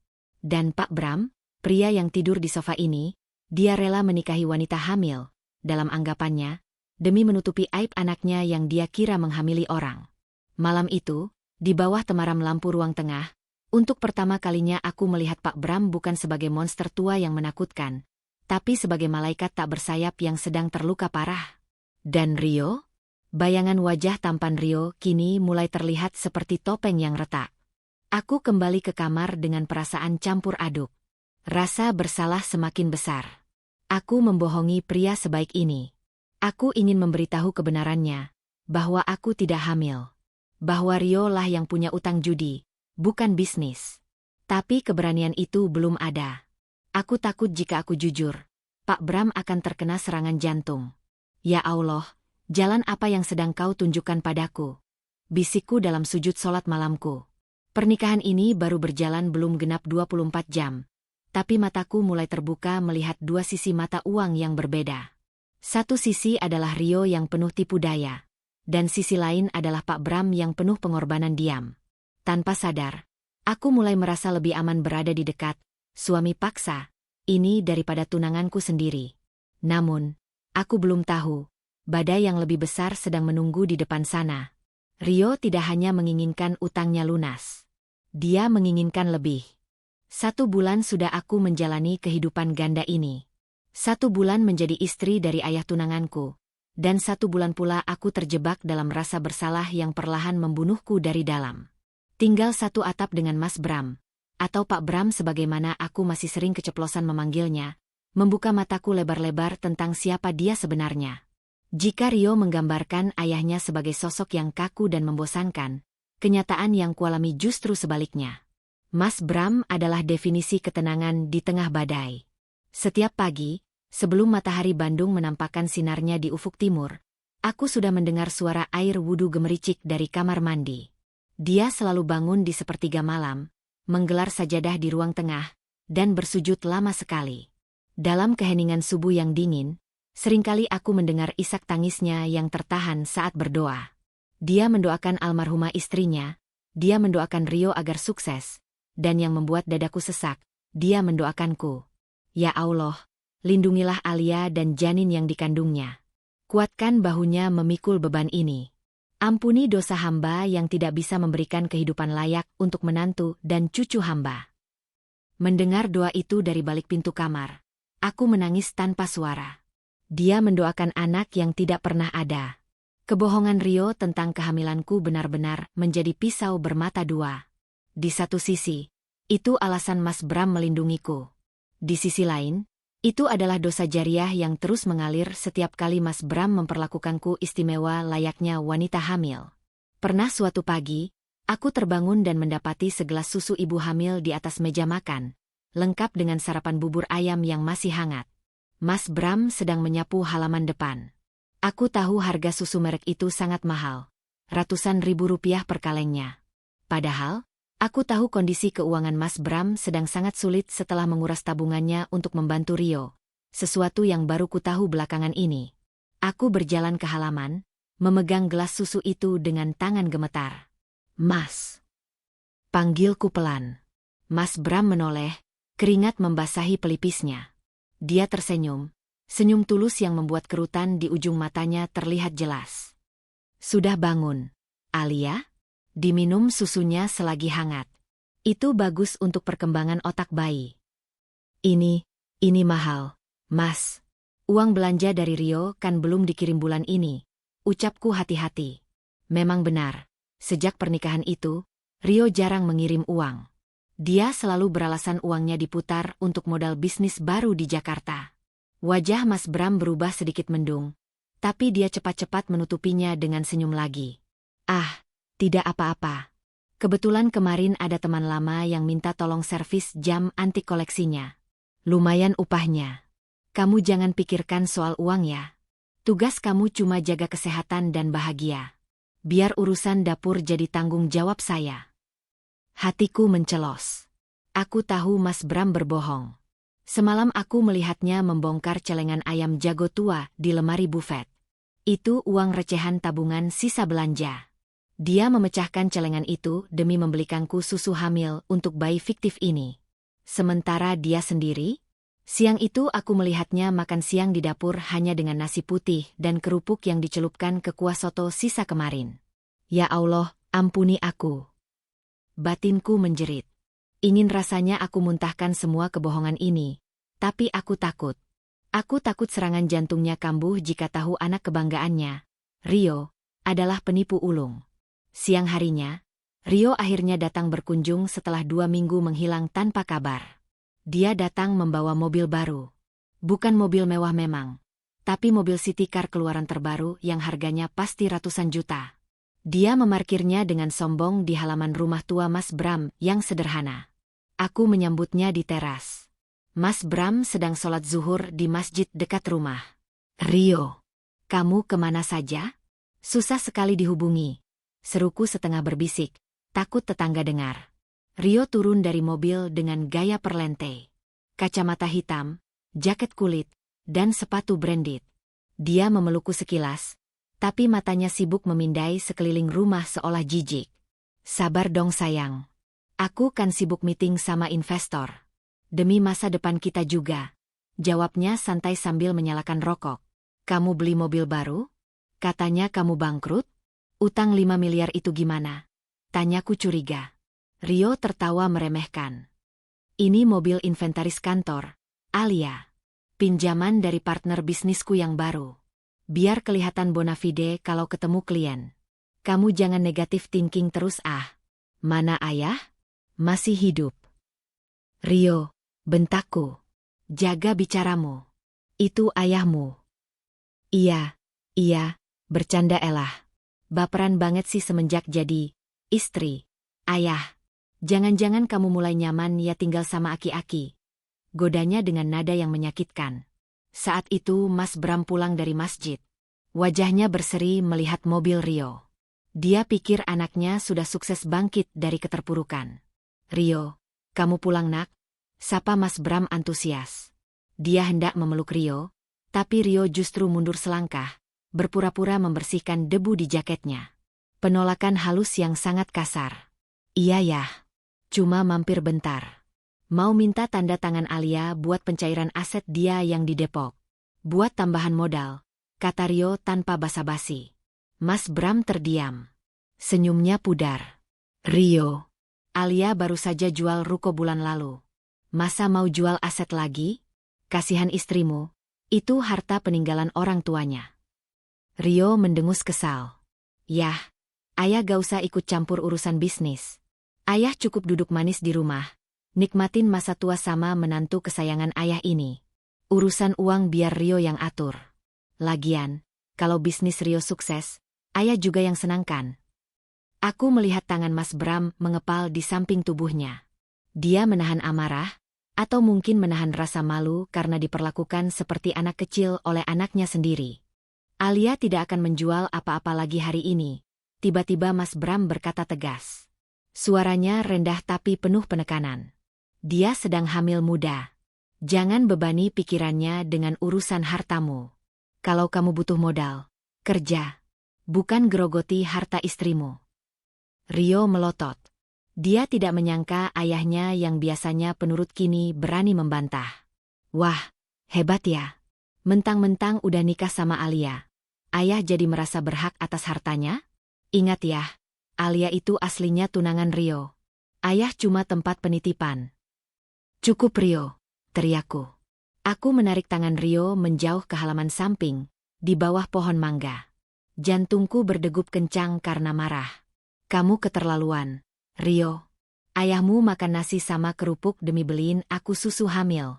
Dan Pak Bram, pria yang tidur di sofa ini, dia rela menikahi wanita hamil, dalam anggapannya, demi menutupi aib anaknya yang dia kira menghamili orang. Malam itu, di bawah temaram lampu ruang tengah, untuk pertama kalinya aku melihat Pak Bram bukan sebagai monster tua yang menakutkan, tapi sebagai malaikat tak bersayap yang sedang terluka parah. Dan Rio? Bayangan wajah tampan Rio kini mulai terlihat seperti topeng yang retak. Aku kembali ke kamar dengan perasaan campur aduk. Rasa bersalah semakin besar. Aku membohongi pria sebaik ini. Aku ingin memberitahu kebenarannya, bahwa aku tidak hamil. Bahwa Rio lah yang punya utang judi, bukan bisnis. Tapi keberanian itu belum ada. Aku takut jika aku jujur, Pak Bram akan terkena serangan jantung. Ya Allah, jalan apa yang sedang kau tunjukkan padaku? Bisikku dalam sujud sholat malamku. Pernikahan ini baru berjalan belum genap 24 jam. Tapi mataku mulai terbuka melihat dua sisi mata uang yang berbeda. Satu sisi adalah Rio yang penuh tipu daya. Dan sisi lain adalah Pak Bram yang penuh pengorbanan diam. Tanpa sadar, aku mulai merasa lebih aman berada di dekat suami paksa ini daripada tunanganku sendiri. Namun, aku belum tahu, badai yang lebih besar sedang menunggu di depan sana. Rio tidak hanya menginginkan utangnya lunas. Dia menginginkan lebih. 1 bulan sudah aku menjalani kehidupan ganda ini. 1 bulan menjadi istri dari ayah tunanganku. Dan 1 bulan pula aku terjebak dalam rasa bersalah yang perlahan membunuhku dari dalam. Tinggal satu atap dengan Mas Bram, atau Pak Bram sebagaimana aku masih sering keceplosan memanggilnya, membuka mataku lebar-lebar tentang siapa dia sebenarnya. Jika Rio menggambarkan ayahnya sebagai sosok yang kaku dan membosankan, kenyataan yang kualami justru sebaliknya. Mas Bram adalah definisi ketenangan di tengah badai. Setiap pagi, sebelum matahari Bandung menampakkan sinarnya di ufuk timur, aku sudah mendengar suara air wudu gemericik dari kamar mandi. Dia selalu bangun di sepertiga malam, menggelar sajadah di ruang tengah, dan bersujud lama sekali. Dalam keheningan subuh yang dingin, seringkali aku mendengar isak tangisnya yang tertahan saat berdoa. Dia mendoakan almarhumah istrinya, dia mendoakan Rio agar sukses, dan yang membuat dadaku sesak, dia mendoakanku. Ya Allah, lindungilah Alia dan janin yang dikandungnya. Kuatkan bahunya memikul beban ini. Ampuni dosa hamba yang tidak bisa memberikan kehidupan layak untuk menantu dan cucu hamba. Mendengar doa itu dari balik pintu kamar, aku menangis tanpa suara. Dia mendoakan anak yang tidak pernah ada. Kebohongan Rio tentang kehamilanku benar-benar menjadi pisau bermata dua. Di satu sisi, itu alasan Mas Bram melindungiku. Di sisi lain, itu adalah dosa jariah yang terus mengalir setiap kali Mas Bram memperlakukanku istimewa layaknya wanita hamil. Pernah suatu pagi, aku terbangun dan mendapati segelas susu ibu hamil di atas meja makan, lengkap dengan sarapan bubur ayam yang masih hangat. Mas Bram sedang menyapu halaman depan. Aku tahu harga susu merek itu sangat mahal, ratusan ribu rupiah per kalengnya. Padahal, aku tahu kondisi keuangan Mas Bram sedang sangat sulit setelah menguras tabungannya untuk membantu Rio. Sesuatu yang baru ku tahu belakangan ini. Aku berjalan ke halaman, memegang gelas susu itu dengan tangan gemetar. Mas. Panggilku pelan. Mas Bram menoleh, keringat membasahi pelipisnya. Dia tersenyum, senyum tulus yang membuat kerutan di ujung matanya terlihat jelas. Sudah bangun, Alia? Diminum susunya selagi hangat. Itu bagus untuk perkembangan otak bayi. Ini mahal, Mas. Uang belanja dari Rio kan belum dikirim bulan ini. Ucapku hati-hati. Memang benar, sejak pernikahan itu, Rio jarang mengirim uang. Dia selalu beralasan uangnya diputar untuk modal bisnis baru di Jakarta. Wajah Mas Bram berubah sedikit mendung, tapi dia cepat-cepat menutupinya dengan senyum lagi. Tidak apa-apa. Kebetulan kemarin ada teman lama yang minta tolong servis jam antik koleksinya. Lumayan upahnya. Kamu jangan pikirkan soal uang ya. Tugas kamu cuma jaga kesehatan dan bahagia. Biar urusan dapur jadi tanggung jawab saya. Hatiku mencelos. Aku tahu Mas Bram berbohong. Semalam aku melihatnya membongkar celengan ayam jago tua di lemari bufet. Itu uang recehan tabungan sisa belanja. Dia memecahkan celengan itu demi membelikanku susu hamil untuk bayi fiktif ini. Sementara dia sendiri, siang itu aku melihatnya makan siang di dapur hanya dengan nasi putih dan kerupuk yang dicelupkan ke kuah soto sisa kemarin. Ya Allah, ampuni aku. Batinku menjerit. Ingin rasanya aku muntahkan semua kebohongan ini, tapi aku takut. Aku takut serangan jantungnya kambuh jika tahu anak kebanggaannya, Rio, adalah penipu ulung. Siang harinya, Rio akhirnya datang berkunjung setelah 2 minggu menghilang tanpa kabar. Dia datang membawa mobil baru. Bukan mobil mewah memang, tapi mobil city car keluaran terbaru yang harganya pasti ratusan juta. Dia memarkirnya dengan sombong di halaman rumah tua Mas Bram yang sederhana. Aku menyambutnya di teras. Mas Bram sedang sholat zuhur di masjid dekat rumah. Rio, kamu kemana saja? Susah sekali dihubungi. Seruku setengah berbisik, takut tetangga dengar. Rio turun dari mobil dengan gaya perlente. Kacamata hitam, jaket kulit, dan sepatu branded. Dia memelukku sekilas, tapi matanya sibuk memindai sekeliling rumah seolah jijik. Sabar dong sayang. Aku kan sibuk meeting sama investor. Demi masa depan kita juga. Jawabnya santai sambil menyalakan rokok. Kamu beli mobil baru? Katanya kamu bangkrut? Utang 5 miliar itu gimana? Tanyaku curiga. Rio tertawa meremehkan. Ini mobil inventaris kantor, Alia. Pinjaman dari partner bisnisku yang baru. Biar kelihatan bona fide kalau ketemu klien. Kamu jangan negatif thinking terus Mana ayah? Masih hidup. Rio, bentakku. Jaga bicaramu. Itu ayahmu. Iya, bercanda elah. Baperan banget sih semenjak jadi istri. Ayah, jangan-jangan kamu mulai nyaman ya tinggal sama aki-aki. Godanya dengan nada yang menyakitkan. Saat itu Mas Bram pulang dari masjid. Wajahnya berseri melihat mobil Rio. Dia pikir anaknya sudah sukses bangkit dari keterpurukan. Rio, kamu pulang nak? Sapa Mas Bram antusias. Dia hendak memeluk Rio, tapi Rio justru mundur selangkah, berpura-pura membersihkan debu di jaketnya. Penolakan halus yang sangat kasar. Iya ya, cuma mampir bentar. Mau minta tanda tangan Alia buat pencairan aset dia yang di Depok. Buat tambahan modal, kata Rio tanpa basa-basi. Mas Bram terdiam. Senyumnya pudar. Rio, Alia baru saja jual ruko bulan lalu. Masa mau jual aset lagi? Kasihan istrimu, itu harta peninggalan orang tuanya. Rio mendengus kesal. Yah, ayah gak usah ikut campur urusan bisnis. Ayah cukup duduk manis di rumah, nikmatin masa tua sama menantu kesayangan ayah ini. Urusan uang biar Rio yang atur. Lagian, kalau bisnis Rio sukses, ayah juga yang senangkan. Aku melihat tangan Mas Bram mengepal di samping tubuhnya. Dia menahan amarah, atau mungkin menahan rasa malu karena diperlakukan seperti anak kecil oleh anaknya sendiri. Alia tidak akan menjual apa-apa lagi hari ini. Tiba-tiba Mas Bram berkata tegas. Suaranya rendah tapi penuh penekanan. Dia sedang hamil muda. Jangan bebani pikirannya dengan urusan hartamu. Kalau kamu butuh modal, kerja. Bukan gerogoti harta istrimu. Rio melotot. Dia tidak menyangka ayahnya yang biasanya penurut kini berani membantah. Wah, hebat ya. Mentang-mentang udah nikah sama Alia. Ayah jadi merasa berhak atas hartanya? Ingat ya, Alia itu aslinya tunangan Rio. Ayah cuma tempat penitipan. Cukup Rio, teriakku. Aku menarik tangan Rio menjauh ke halaman samping, di bawah pohon mangga. Jantungku berdegup kencang karena marah. Kamu keterlaluan, Rio. Ayahmu makan nasi sama kerupuk demi beliin aku susu hamil.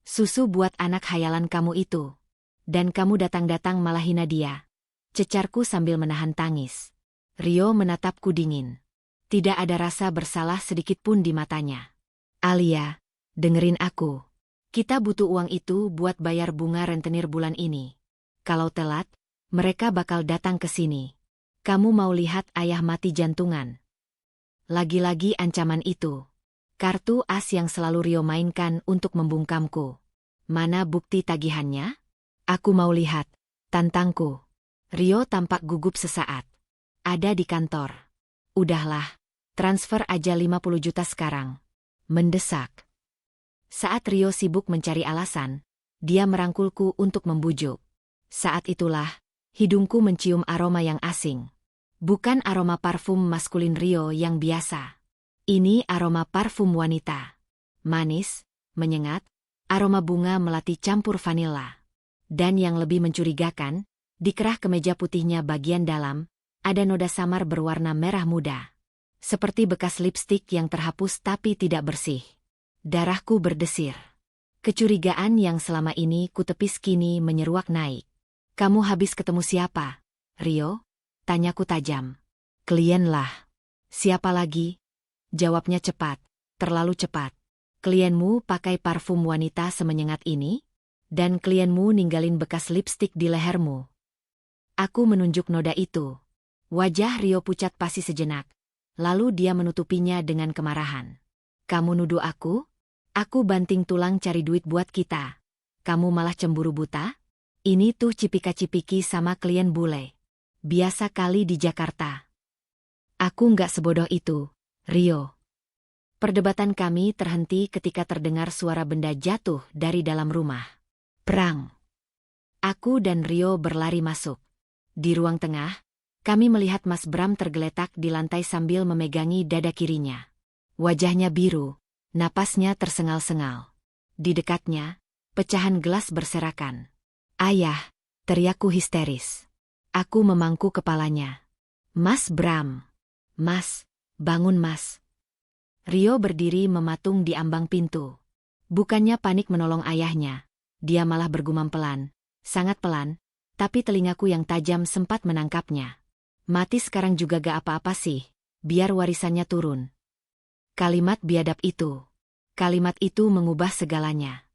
Susu buat anak hayalan kamu itu. Dan kamu datang-datang malah hina dia. Cecarku sambil menahan tangis. Rio menatapku dingin. Tidak ada rasa bersalah sedikit pun di matanya. Alia, dengerin aku. Kita butuh uang itu buat bayar bunga rentenir bulan ini. Kalau telat, mereka bakal datang ke sini. Kamu mau lihat ayah mati jantungan? Lagi-lagi ancaman itu. Kartu as yang selalu Rio mainkan untuk membungkamku. Mana bukti tagihannya? Aku mau lihat. Tantangku. Rio tampak gugup sesaat. Ada di kantor. Udahlah, transfer aja 50 juta sekarang. Mendesak. Saat Rio sibuk mencari alasan, dia merangkulku untuk membujuk. Saat itulah, hidungku mencium aroma yang asing. Bukan aroma parfum maskulin Rio yang biasa. Ini aroma parfum wanita. Manis, menyengat, aroma bunga melati campur vanila. Dan yang lebih mencurigakan, di kerah kemeja putihnya bagian dalam, ada noda samar berwarna merah muda. Seperti bekas lipstik yang terhapus tapi tidak bersih. Darahku berdesir. Kecurigaan yang selama ini kutepis kini menyeruak naik. Kamu habis ketemu siapa, Rio? Tanyaku tajam. Klien lah. Siapa lagi? Jawabnya cepat, terlalu cepat. Klienmu pakai parfum wanita semenyengat ini? Dan klienmu ninggalin bekas lipstik di lehermu. Aku menunjuk noda itu. Wajah Rio pucat pasi sejenak. Lalu dia menutupinya dengan kemarahan. Kamu nuduh aku? Aku banting tulang cari duit buat kita. Kamu malah cemburu buta? Ini tuh cipika-cipiki sama klien bule. Biasa kali di Jakarta. Aku nggak sebodoh itu, Rio. Perdebatan kami terhenti ketika terdengar suara benda jatuh dari dalam rumah. Perang. Aku dan Rio berlari masuk. Di ruang tengah, kami melihat Mas Bram tergeletak di lantai sambil memegangi dada kirinya. Wajahnya biru, napasnya tersengal-sengal. Di dekatnya, pecahan gelas berserakan. Ayah, teriakku histeris. Aku memangku kepalanya. Mas Bram. Mas, bangun Mas. Rio berdiri mematung di ambang pintu. Bukannya panik menolong ayahnya. Dia malah bergumam pelan, sangat pelan, tapi telingaku yang tajam sempat menangkapnya. Mati sekarang juga gak apa-apa sih, biar warisannya turun. Kalimat biadab itu. Kalimat itu mengubah segalanya.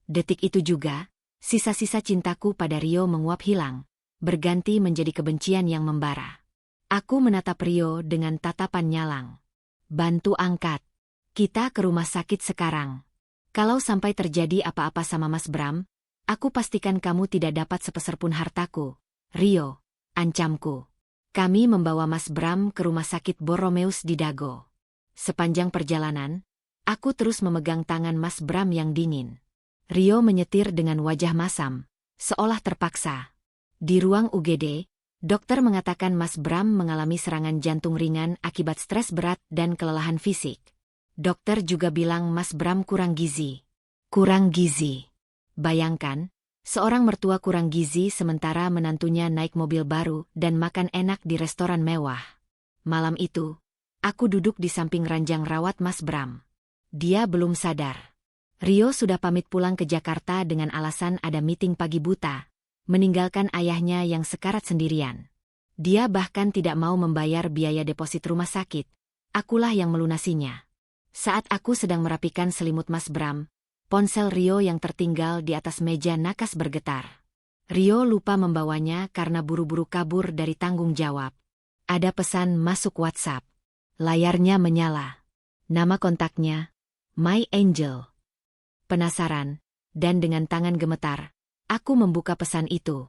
Detik itu juga, sisa-sisa cintaku pada Rio menguap hilang, berganti menjadi kebencian yang membara. Aku menatap Rio dengan tatapan nyalang. Bantu angkat. Kita ke rumah sakit sekarang. Kalau sampai terjadi apa-apa sama Mas Bram, aku pastikan kamu tidak dapat sepeser pun hartaku. Rio, ancamku. Kami membawa Mas Bram ke rumah sakit Borromeus di Dago. Sepanjang perjalanan, aku terus memegang tangan Mas Bram yang dingin. Rio menyetir dengan wajah masam, seolah terpaksa. Di ruang UGD, Dokter mengatakan Mas Bram mengalami serangan jantung ringan akibat stres berat dan kelelahan fisik. Dokter juga bilang Mas Bram kurang gizi. Kurang gizi. Bayangkan, seorang mertua kurang gizi sementara menantunya naik mobil baru dan makan enak di restoran mewah. Malam itu, aku duduk di samping ranjang rawat Mas Bram. Dia belum sadar. Rio sudah pamit pulang ke Jakarta dengan alasan ada meeting pagi buta, meninggalkan ayahnya yang sekarat sendirian. Dia bahkan tidak mau membayar biaya deposit rumah sakit. Akulah yang melunasinya. Saat aku sedang merapikan selimut Mas Bram, ponsel Rio yang tertinggal di atas meja nakas bergetar. Rio lupa membawanya karena buru-buru kabur dari tanggung jawab. Ada pesan masuk WhatsApp. Layarnya menyala. Nama kontaknya, My Angel. Penasaran, dan dengan tangan gemetar, aku membuka pesan itu.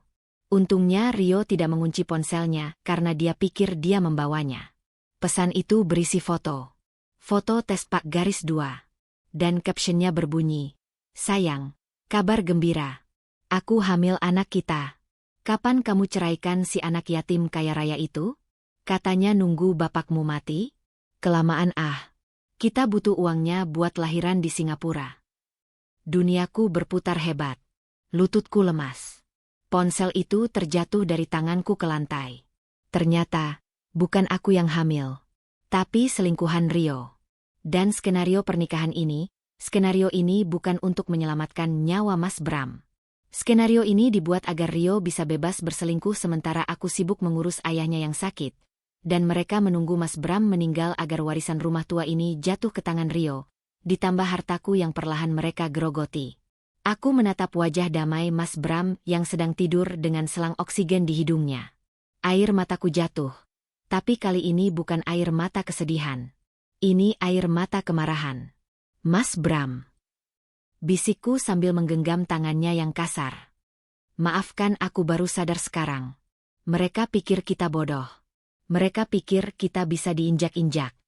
Untungnya Rio tidak mengunci ponselnya karena dia pikir dia membawanya. Pesan itu berisi foto. Foto tes Pak garis 2. Dan captionnya berbunyi, "Sayang, kabar gembira. Aku hamil anak kita. Kapan kamu ceraikan si anak yatim kaya raya itu? Katanya nunggu bapakmu mati? Kelamaan ah. Kita butuh uangnya buat lahiran di Singapura." Duniaku berputar hebat. Lututku lemas. Ponsel itu terjatuh dari tanganku ke lantai. Ternyata, bukan aku yang hamil, tapi selingkuhan Rio. Dan skenario ini bukan untuk menyelamatkan nyawa Mas Bram. Skenario ini dibuat agar Rio bisa bebas berselingkuh sementara aku sibuk mengurus ayahnya yang sakit. Dan mereka menunggu Mas Bram meninggal agar warisan rumah tua ini jatuh ke tangan Rio, ditambah hartaku yang perlahan mereka gerogoti. Aku menatap wajah damai Mas Bram yang sedang tidur dengan selang oksigen di hidungnya. Air mataku jatuh. Tapi kali ini bukan air mata kesedihan. Ini air mata kemarahan. Mas Bram. Bisikku sambil menggenggam tangannya yang kasar. Maafkan, aku baru sadar sekarang. Mereka pikir kita bodoh. Mereka pikir kita bisa diinjak-injak.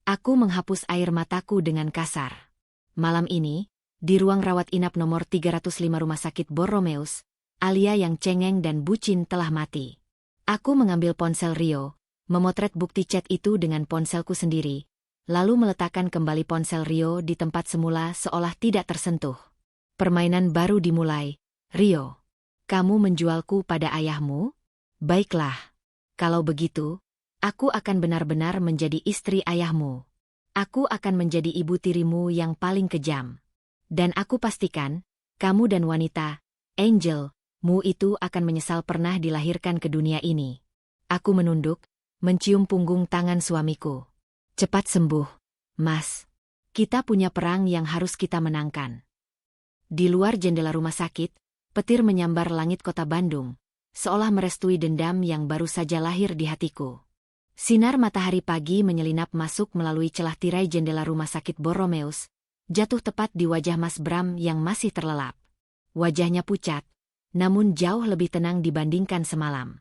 Aku menghapus air mataku dengan kasar. Malam ini, di ruang rawat inap nomor 305 Rumah Sakit Borromeus, Alia yang cengeng dan bucin telah mati. Aku mengambil ponsel Rio, memotret bukti chat itu dengan ponselku sendiri, lalu meletakkan kembali ponsel Rio di tempat semula seolah tidak tersentuh. Permainan baru dimulai. Rio, kamu menjualku pada ayahmu? Baiklah. Kalau begitu, aku akan benar-benar menjadi istri ayahmu. Aku akan menjadi ibu tirimu yang paling kejam. Dan aku pastikan, kamu dan wanita, Angel-mu itu akan menyesal pernah dilahirkan ke dunia ini. Aku menunduk, mencium punggung tangan suamiku. Cepat sembuh, Mas. Kita punya perang yang harus kita menangkan. Di luar jendela rumah sakit, petir menyambar langit kota Bandung, seolah merestui dendam yang baru saja lahir di hatiku. Sinar matahari pagi menyelinap masuk melalui celah tirai jendela rumah sakit Borromeus, jatuh tepat di wajah Mas Bram yang masih terlelap. Wajahnya pucat, namun jauh lebih tenang dibandingkan semalam.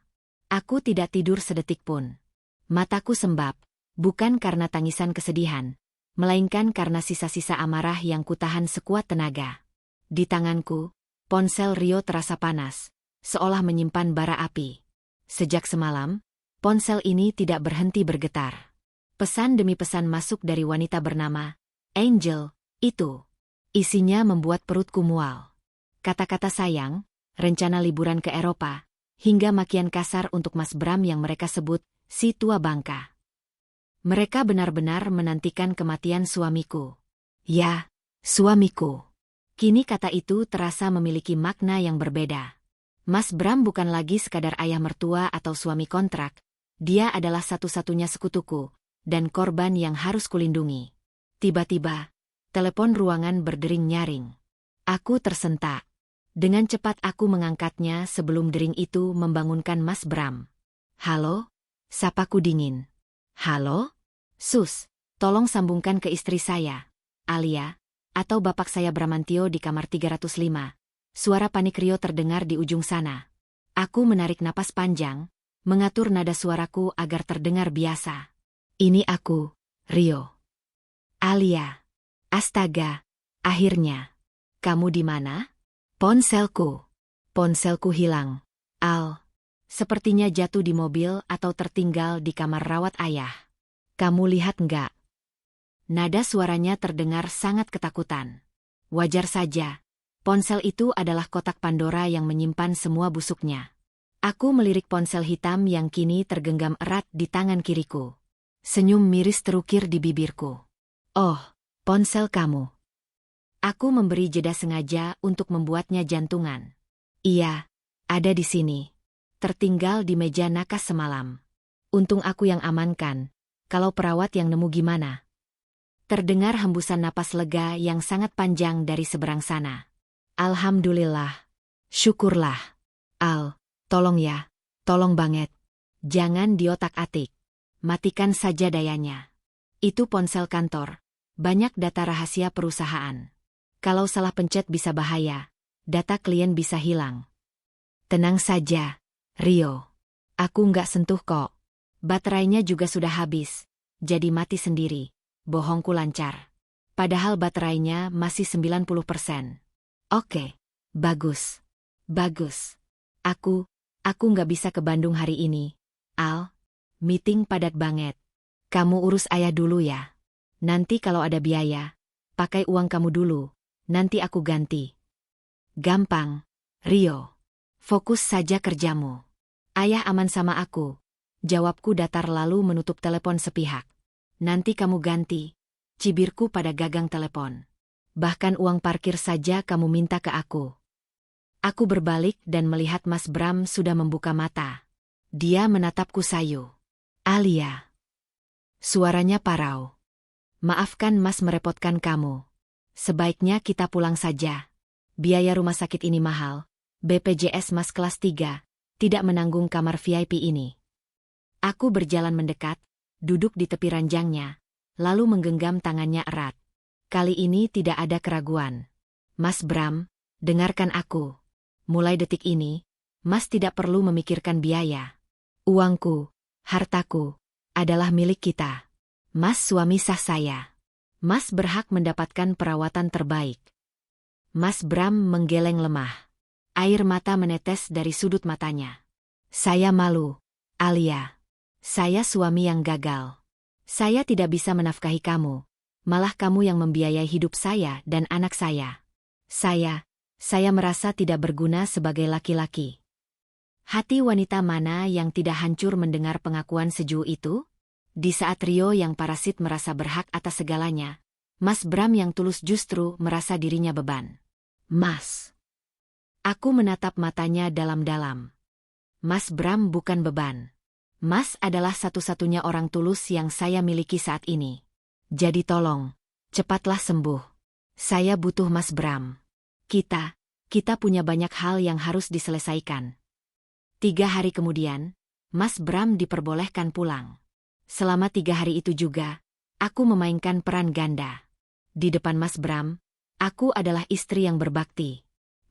Aku tidak tidur sedetik pun. Mataku sembab, bukan karena tangisan kesedihan, melainkan karena sisa-sisa amarah yang kutahan sekuat tenaga. Di tanganku, ponsel Rio terasa panas, seolah menyimpan bara api. Sejak semalam, ponsel ini tidak berhenti bergetar. Pesan demi pesan masuk dari wanita bernama Angel itu. Isinya membuat perutku mual. Kata-kata sayang, rencana liburan ke Eropa, hingga makian kasar untuk Mas Bram yang mereka sebut si tua bangka. Mereka benar-benar menantikan kematian suamiku. Ya, suamiku. Kini kata itu terasa memiliki makna yang berbeda. Mas Bram bukan lagi sekadar ayah mertua atau suami kontrak. Dia adalah satu-satunya sekutuku, dan korban yang harus kulindungi. Tiba-tiba, telepon ruangan berdering nyaring. Aku tersentak. Dengan cepat aku mengangkatnya sebelum dering itu membangunkan Mas Bram. Halo? Sapaku dingin. Halo? Sus, tolong sambungkan ke istri saya, Alia, atau bapak saya Bramantio di kamar 305. Suara panik Rio terdengar di ujung sana. Aku menarik napas panjang, mengatur nada suaraku agar terdengar biasa. Ini aku, Rio. Alia. Astaga, akhirnya. Kamu di mana? Ponselku. Ponselku hilang. Al. Sepertinya jatuh di mobil atau tertinggal di kamar rawat ayah. Kamu lihat nggak? Nada suaranya terdengar sangat ketakutan. Wajar saja. Ponsel itu adalah kotak Pandora yang menyimpan semua busuknya. Aku melirik ponsel hitam yang kini tergenggam erat di tangan kiriku. Senyum miris terukir di bibirku. Oh, ponsel kamu. Aku memberi jeda sengaja untuk membuatnya jantungan. Iya, ada di sini. Tertinggal di meja nakas semalam. Untung aku yang amankan. Kalau perawat yang nemu gimana? Terdengar hembusan napas lega yang sangat panjang dari seberang sana. Alhamdulillah. Syukurlah. Al, tolong ya. Tolong banget. Jangan diotak-atik. Matikan saja dayanya. Itu ponsel kantor. Banyak data rahasia perusahaan. Kalau salah pencet bisa bahaya. Data klien bisa hilang. Tenang saja, Rio. Aku nggak sentuh kok. Baterainya juga sudah habis. Jadi mati sendiri. Bohongku lancar. Padahal baterainya masih 90%. Oke. Bagus. Bagus. Aku nggak bisa ke Bandung hari ini. Al, meeting padat banget. Kamu urus ayah dulu ya. Nanti kalau ada biaya, pakai uang kamu dulu. Nanti aku ganti. Gampang, Rio. Fokus saja kerjamu. Ayah aman sama aku. Jawabku datar lalu menutup telepon sepihak. Nanti kamu ganti. Cibirku pada gagang telepon. Bahkan uang parkir saja kamu minta ke aku. Aku berbalik dan melihat Mas Bram sudah membuka mata. Dia menatapku sayu. Alia. Suaranya parau. Maafkan Mas merepotkan kamu. Sebaiknya kita pulang saja. Biaya rumah sakit ini mahal. BPJS Mas kelas 3, tidak menanggung kamar VIP ini. Aku berjalan mendekat, duduk di tepi ranjangnya, lalu menggenggam tangannya erat. Kali ini tidak ada keraguan. Mas Bram, dengarkan aku. Mulai detik ini, Mas tidak perlu memikirkan biaya. Uangku, hartaku, adalah milik kita. Mas suami sah saya. Mas berhak mendapatkan perawatan terbaik. Mas Bram menggeleng lemah. Air mata menetes dari sudut matanya. Saya malu, Alia. Saya suami yang gagal. Saya tidak bisa menafkahi kamu. Malah kamu yang membiayai hidup saya dan anak saya. Saya merasa tidak berguna sebagai laki-laki. Hati wanita mana yang tidak hancur mendengar pengakuan sejuk itu? Di saat Rio yang parasit merasa berhak atas segalanya, Mas Bram yang tulus justru merasa dirinya beban. Mas. Aku menatap matanya dalam-dalam. Mas Bram bukan beban. Mas adalah satu-satunya orang tulus yang saya miliki saat ini. Jadi tolong, cepatlah sembuh. Saya butuh Mas Bram. Kita punya banyak hal yang harus diselesaikan. 3 hari kemudian, Mas Bram diperbolehkan pulang. Selama 3 hari itu juga, aku memainkan peran ganda. Di depan Mas Bram, aku adalah istri yang berbakti.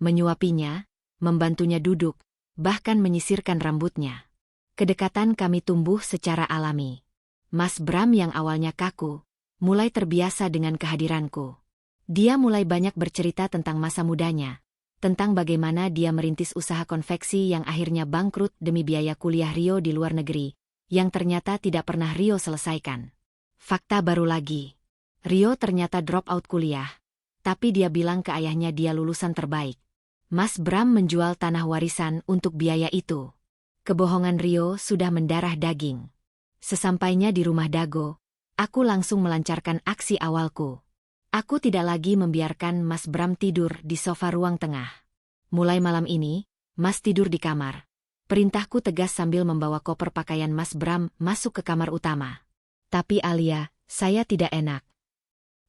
Menyuapinya, membantunya duduk, bahkan menyisirkan rambutnya. Kedekatan kami tumbuh secara alami. Mas Bram yang awalnya kaku, mulai terbiasa dengan kehadiranku. Dia mulai banyak bercerita tentang masa mudanya, tentang bagaimana dia merintis usaha konveksi yang akhirnya bangkrut demi biaya kuliah Rio di luar negeri, yang ternyata tidak pernah Rio selesaikan. Fakta baru lagi. Rio ternyata drop out kuliah, tapi dia bilang ke ayahnya dia lulusan terbaik. Mas Bram menjual tanah warisan untuk biaya itu. Kebohongan Rio sudah mendarah daging. Sesampainya di rumah Dago, aku langsung melancarkan aksi awalku. Aku tidak lagi membiarkan Mas Bram tidur di sofa ruang tengah. Mulai malam ini, Mas tidur di kamar. Perintahku tegas sambil membawa koper pakaian Mas Bram masuk ke kamar utama. Tapi Alia, saya tidak enak.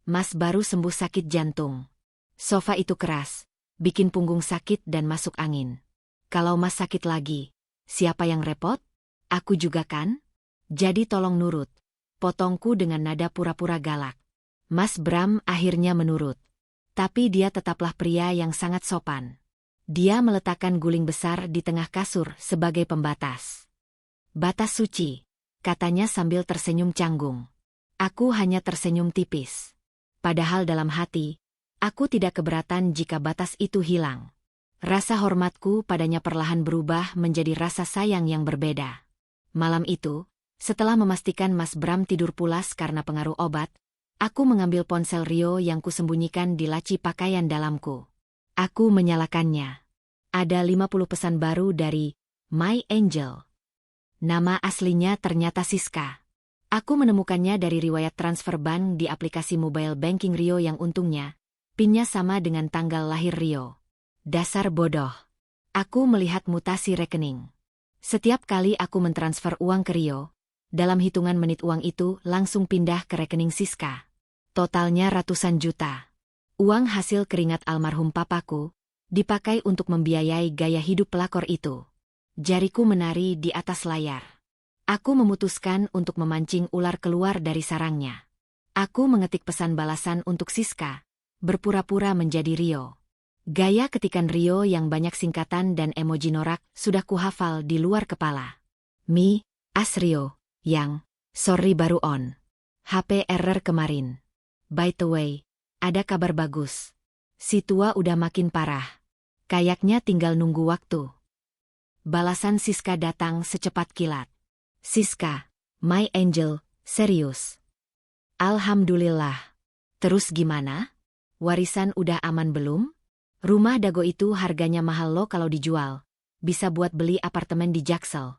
Mas baru sembuh sakit jantung. Sofa itu keras, bikin punggung sakit dan masuk angin. Kalau Mas sakit lagi, siapa yang repot? Aku juga kan? Jadi tolong nurut. Potongku dengan nada pura-pura galak. Mas Bram akhirnya menurut. Tapi dia tetaplah pria yang sangat sopan. Dia meletakkan guling besar di tengah kasur sebagai pembatas. Batas suci, katanya sambil tersenyum canggung. Aku hanya tersenyum tipis. Padahal dalam hati, aku tidak keberatan jika batas itu hilang. Rasa hormatku padanya perlahan berubah menjadi rasa sayang yang berbeda. Malam itu, setelah memastikan Mas Bram tidur pulas karena pengaruh obat, aku mengambil ponsel Rio yang kusembunyikan di laci pakaian dalamku. Aku menyalakannya. Ada 50 pesan baru dari My Angel. Nama aslinya ternyata Siska. Aku menemukannya dari riwayat transfer bank di aplikasi mobile banking Rio yang untungnya, PIN-nya sama dengan tanggal lahir Rio. Dasar bodoh. Aku melihat mutasi rekening. Setiap kali aku mentransfer uang ke Rio, dalam hitungan menit uang itu langsung pindah ke rekening Siska. Totalnya ratusan juta. Uang hasil keringat almarhum papaku, dipakai untuk membiayai gaya hidup pelakor itu. Jariku menari di atas layar. Aku memutuskan untuk memancing ular keluar dari sarangnya. Aku mengetik pesan balasan untuk Siska, berpura-pura menjadi Rio. Gaya ketikan Rio yang banyak singkatan dan emoji norak sudah kuhafal di luar kepala. Mi, as Rio, yang, sorry baru on. HP error kemarin. By the way, ada kabar bagus. Si tua udah makin parah. Kayaknya tinggal nunggu waktu. Balasan Siska datang secepat kilat. Siska, my angel, serius. Alhamdulillah. Terus gimana? Warisan udah aman belum? Rumah Dago itu harganya mahal loh kalau dijual. Bisa buat beli apartemen di Jaksel.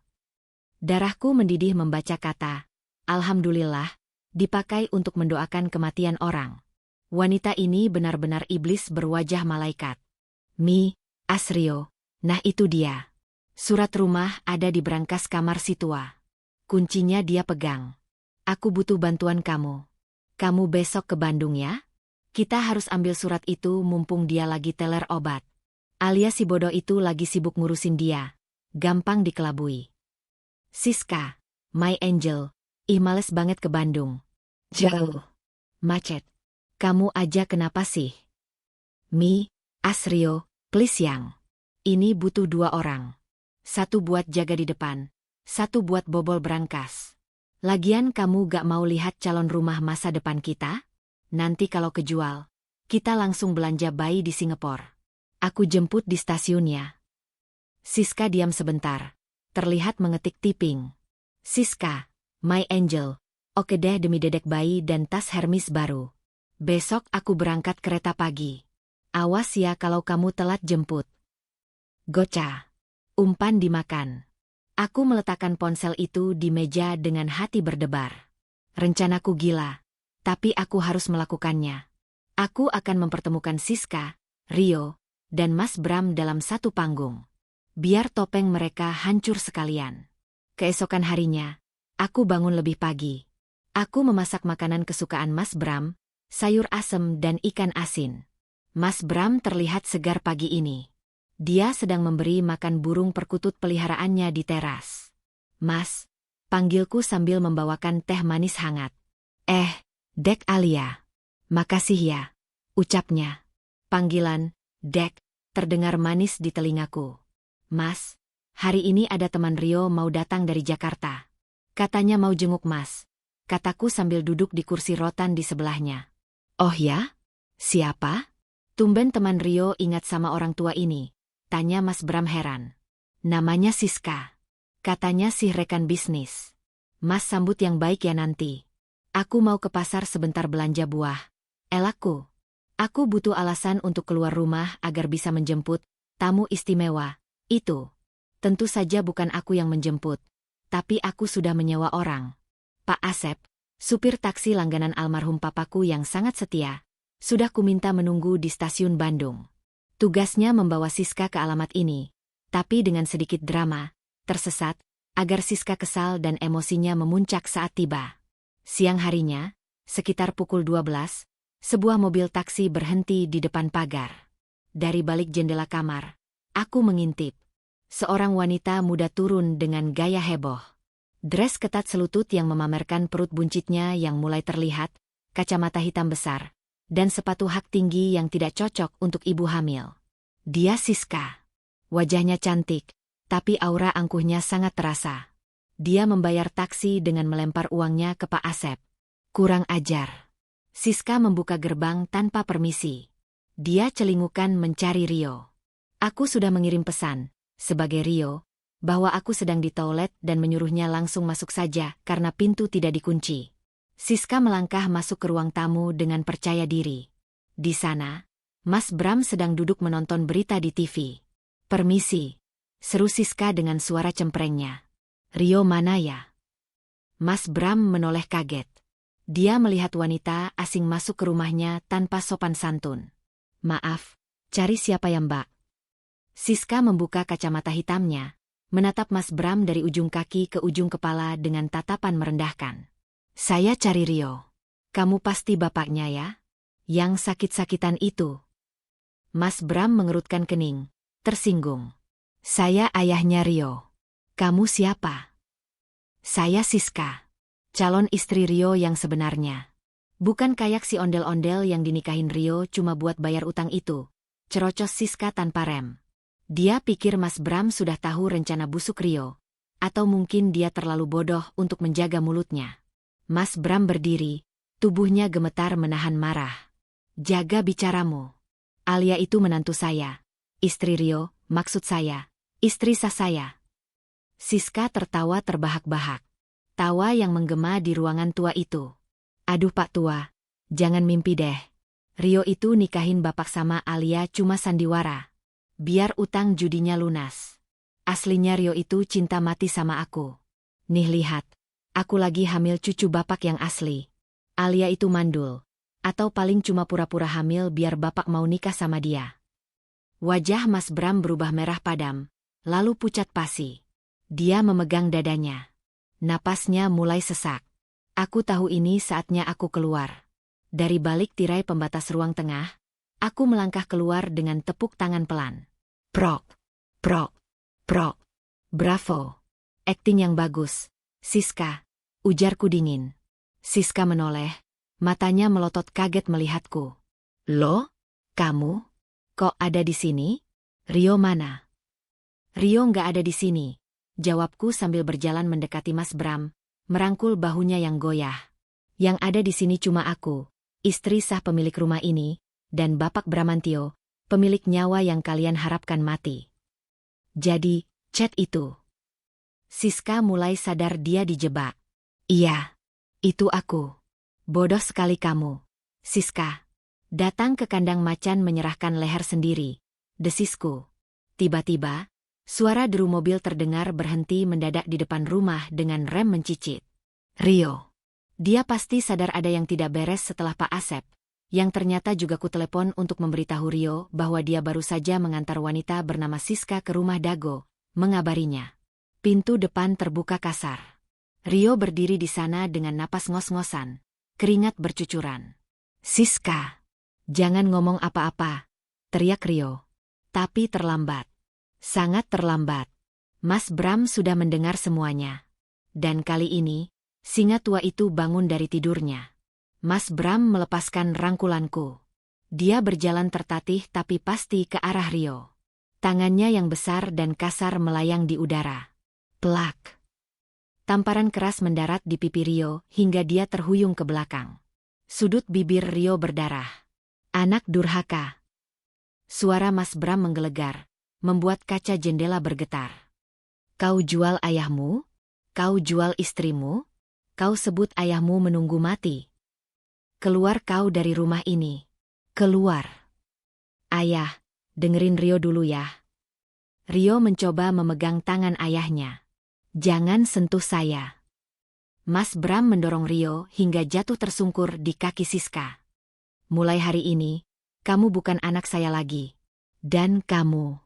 Darahku mendidih membaca kata, Alhamdulillah, dipakai untuk mendoakan kematian orang. Wanita ini benar-benar iblis berwajah malaikat. Mi, Asrio, nah itu dia. Surat rumah ada di brankas kamar si tua. Kuncinya dia pegang. Aku butuh bantuan kamu. Kamu besok ke Bandung ya? Kita harus ambil surat itu mumpung dia lagi teler obat. Alias si bodoh itu lagi sibuk ngurusin dia. Gampang dikelabui. Siska, my angel, males banget ke Bandung. Jauh. Macet. Kamu aja kenapa sih? Mi, Asrio, please yang. Ini butuh 2 orang. 1 buat jaga di depan, 1 buat bobol brankas. Lagian kamu gak mau lihat calon rumah masa depan kita? Nanti kalau kejual, kita langsung belanja bayi di Singapura. Aku jemput di stasiunnya. Siska diam sebentar. Terlihat mengetik typing. Siska, my angel. Oke deh demi dedek bayi dan tas Hermes baru. Besok aku berangkat kereta pagi. Awas ya kalau kamu telat jemput. Goca. Umpan dimakan. Aku meletakkan ponsel itu di meja dengan hati berdebar. Rencanaku gila. Tapi aku harus melakukannya. Aku akan mempertemukan Siska, Rio, dan Mas Bram dalam satu panggung. Biar topeng mereka hancur sekalian. Keesokan harinya, aku bangun lebih pagi. Aku memasak makanan kesukaan Mas Bram, sayur asem dan ikan asin. Mas Bram terlihat segar pagi ini. Dia sedang memberi makan burung perkutut peliharaannya di teras. Mas, panggilku sambil membawakan teh manis hangat. Dek Alia. Makasih ya, ucapnya. Panggilan, Dek, terdengar manis di telingaku. Mas, hari ini ada teman Rio mau datang dari Jakarta. Katanya mau jenguk Mas. Kataku sambil duduk di kursi rotan di sebelahnya. Oh ya? Siapa? Tumben teman Rio ingat sama orang tua ini. Tanya Mas Bram heran. Namanya Siska. Katanya sih rekan bisnis. Mas sambut yang baik ya nanti. Aku mau ke pasar sebentar belanja buah. Elakku. Aku butuh alasan untuk keluar rumah agar bisa menjemput tamu istimewa. Itu. Tentu saja bukan aku yang menjemput. Tapi aku sudah menyewa orang. Pak Asep, supir taksi langganan almarhum papaku yang sangat setia, sudah kuminta menunggu di stasiun Bandung. Tugasnya membawa Siska ke alamat ini. Tapi dengan sedikit drama, tersesat, agar Siska kesal dan emosinya memuncak saat tiba. Siang harinya, sekitar pukul 12, sebuah mobil taksi berhenti di depan pagar. Dari balik jendela kamar, aku mengintip. Seorang wanita muda turun dengan gaya heboh. Dres ketat selutut yang memamerkan perut buncitnya yang mulai terlihat, kacamata hitam besar, dan sepatu hak tinggi yang tidak cocok untuk ibu hamil. Dia Siska. Wajahnya cantik, tapi aura angkuhnya sangat terasa. Dia membayar taksi dengan melempar uangnya ke Pak Asep. Kurang ajar. Siska membuka gerbang tanpa permisi. Dia celingukan mencari Rio. Aku sudah mengirim pesan, sebagai Rio, bahwa aku sedang di toilet dan menyuruhnya langsung masuk saja karena pintu tidak dikunci. Siska melangkah masuk ke ruang tamu dengan percaya diri. Di sana, Mas Bram sedang duduk menonton berita di TV. "Permisi," seru Siska dengan suara cemprengnya. "Rio mana ya?" Mas Bram menoleh kaget. Dia melihat wanita asing masuk ke rumahnya tanpa sopan santun. "Maaf, cari siapa ya Mbak?" Siska membuka kacamata hitamnya, menatap Mas Bram dari ujung kaki ke ujung kepala dengan tatapan merendahkan. "Saya cari Rio. Kamu pasti bapaknya ya? Yang sakit-sakitan itu?" Mas Bram mengerutkan kening, tersinggung. "Saya ayahnya Rio. Kamu siapa?" "Saya Siska, calon istri Rio yang sebenarnya. Bukan kayak si ondel-ondel yang dinikahin Rio cuma buat bayar utang itu," cerocos Siska tanpa rem. Dia pikir Mas Bram sudah tahu rencana busuk Rio. Atau mungkin dia terlalu bodoh untuk menjaga mulutnya. Mas Bram berdiri, tubuhnya gemetar menahan marah. "Jaga bicaramu. Alia itu menantu saya. Istri Rio, maksud saya. Istri sah saya." Siska tertawa terbahak-bahak. Tawa yang menggema di ruangan tua itu. "Aduh Pak Tua, jangan mimpi deh. Rio itu nikahin bapak sama Alia cuma sandiwara. Biar utang judinya lunas. Aslinya Rio itu cinta mati sama aku. Nih lihat, aku lagi hamil cucu bapak yang asli. Alia itu mandul. Atau paling cuma pura-pura hamil biar bapak mau nikah sama dia." Wajah Mas Bram berubah merah padam, lalu pucat pasi. Dia memegang dadanya. Napasnya mulai sesak. "Aku tahu ini saatnya aku keluar." Dari balik tirai pembatas ruang tengah, aku melangkah keluar dengan tepuk tangan pelan. Prok, prok, prok. "Bravo. Akting yang bagus, Siska," ujarku dingin. Siska menoleh, matanya melotot kaget melihatku. "Loh, kamu? Kok ada di sini? Rio mana?" "Rio nggak ada di sini," jawabku sambil berjalan mendekati Mas Bram, merangkul bahunya yang goyah. "Yang ada di sini cuma aku, istri sah pemilik rumah ini, dan Bapak Bramantio, pemilik nyawa yang kalian harapkan mati." "Jadi, chat itu." Siska mulai sadar dia dijebak. "Iya, itu aku. Bodoh sekali kamu, Siska. Datang ke kandang macan menyerahkan leher sendiri," desisku. Tiba-tiba, suara deru mobil terdengar berhenti mendadak di depan rumah dengan rem mencicit. Rio. Dia pasti sadar ada yang tidak beres setelah Pak Asep, yang ternyata juga kutelepon untuk memberitahu Rio bahwa dia baru saja mengantar wanita bernama Siska ke rumah Dago, mengabarinya. Pintu depan terbuka kasar. Rio berdiri di sana dengan napas ngos-ngosan, keringat bercucuran. "Siska, jangan ngomong apa-apa," teriak Rio. Tapi terlambat. Sangat terlambat. Mas Bram sudah mendengar semuanya. Dan kali ini, singa tua itu bangun dari tidurnya. Mas Bram melepaskan rangkulanku. Dia berjalan tertatih tapi pasti ke arah Rio. Tangannya yang besar dan kasar melayang di udara. Plak. Tamparan keras mendarat di pipi Rio hingga dia terhuyung ke belakang. Sudut bibir Rio berdarah. "Anak durhaka." Suara Mas Bram menggelegar, membuat kaca jendela bergetar. "Kau jual ayahmu? Kau jual istrimu? Kau sebut ayahmu menunggu mati? Keluar kau dari rumah ini. Keluar." "Ayah, dengerin Rio dulu ya." Rio mencoba memegang tangan ayahnya. "Jangan sentuh saya." Mas Bram mendorong Rio hingga jatuh tersungkur di kaki Siska. "Mulai hari ini, kamu bukan anak saya lagi. Dan kamu."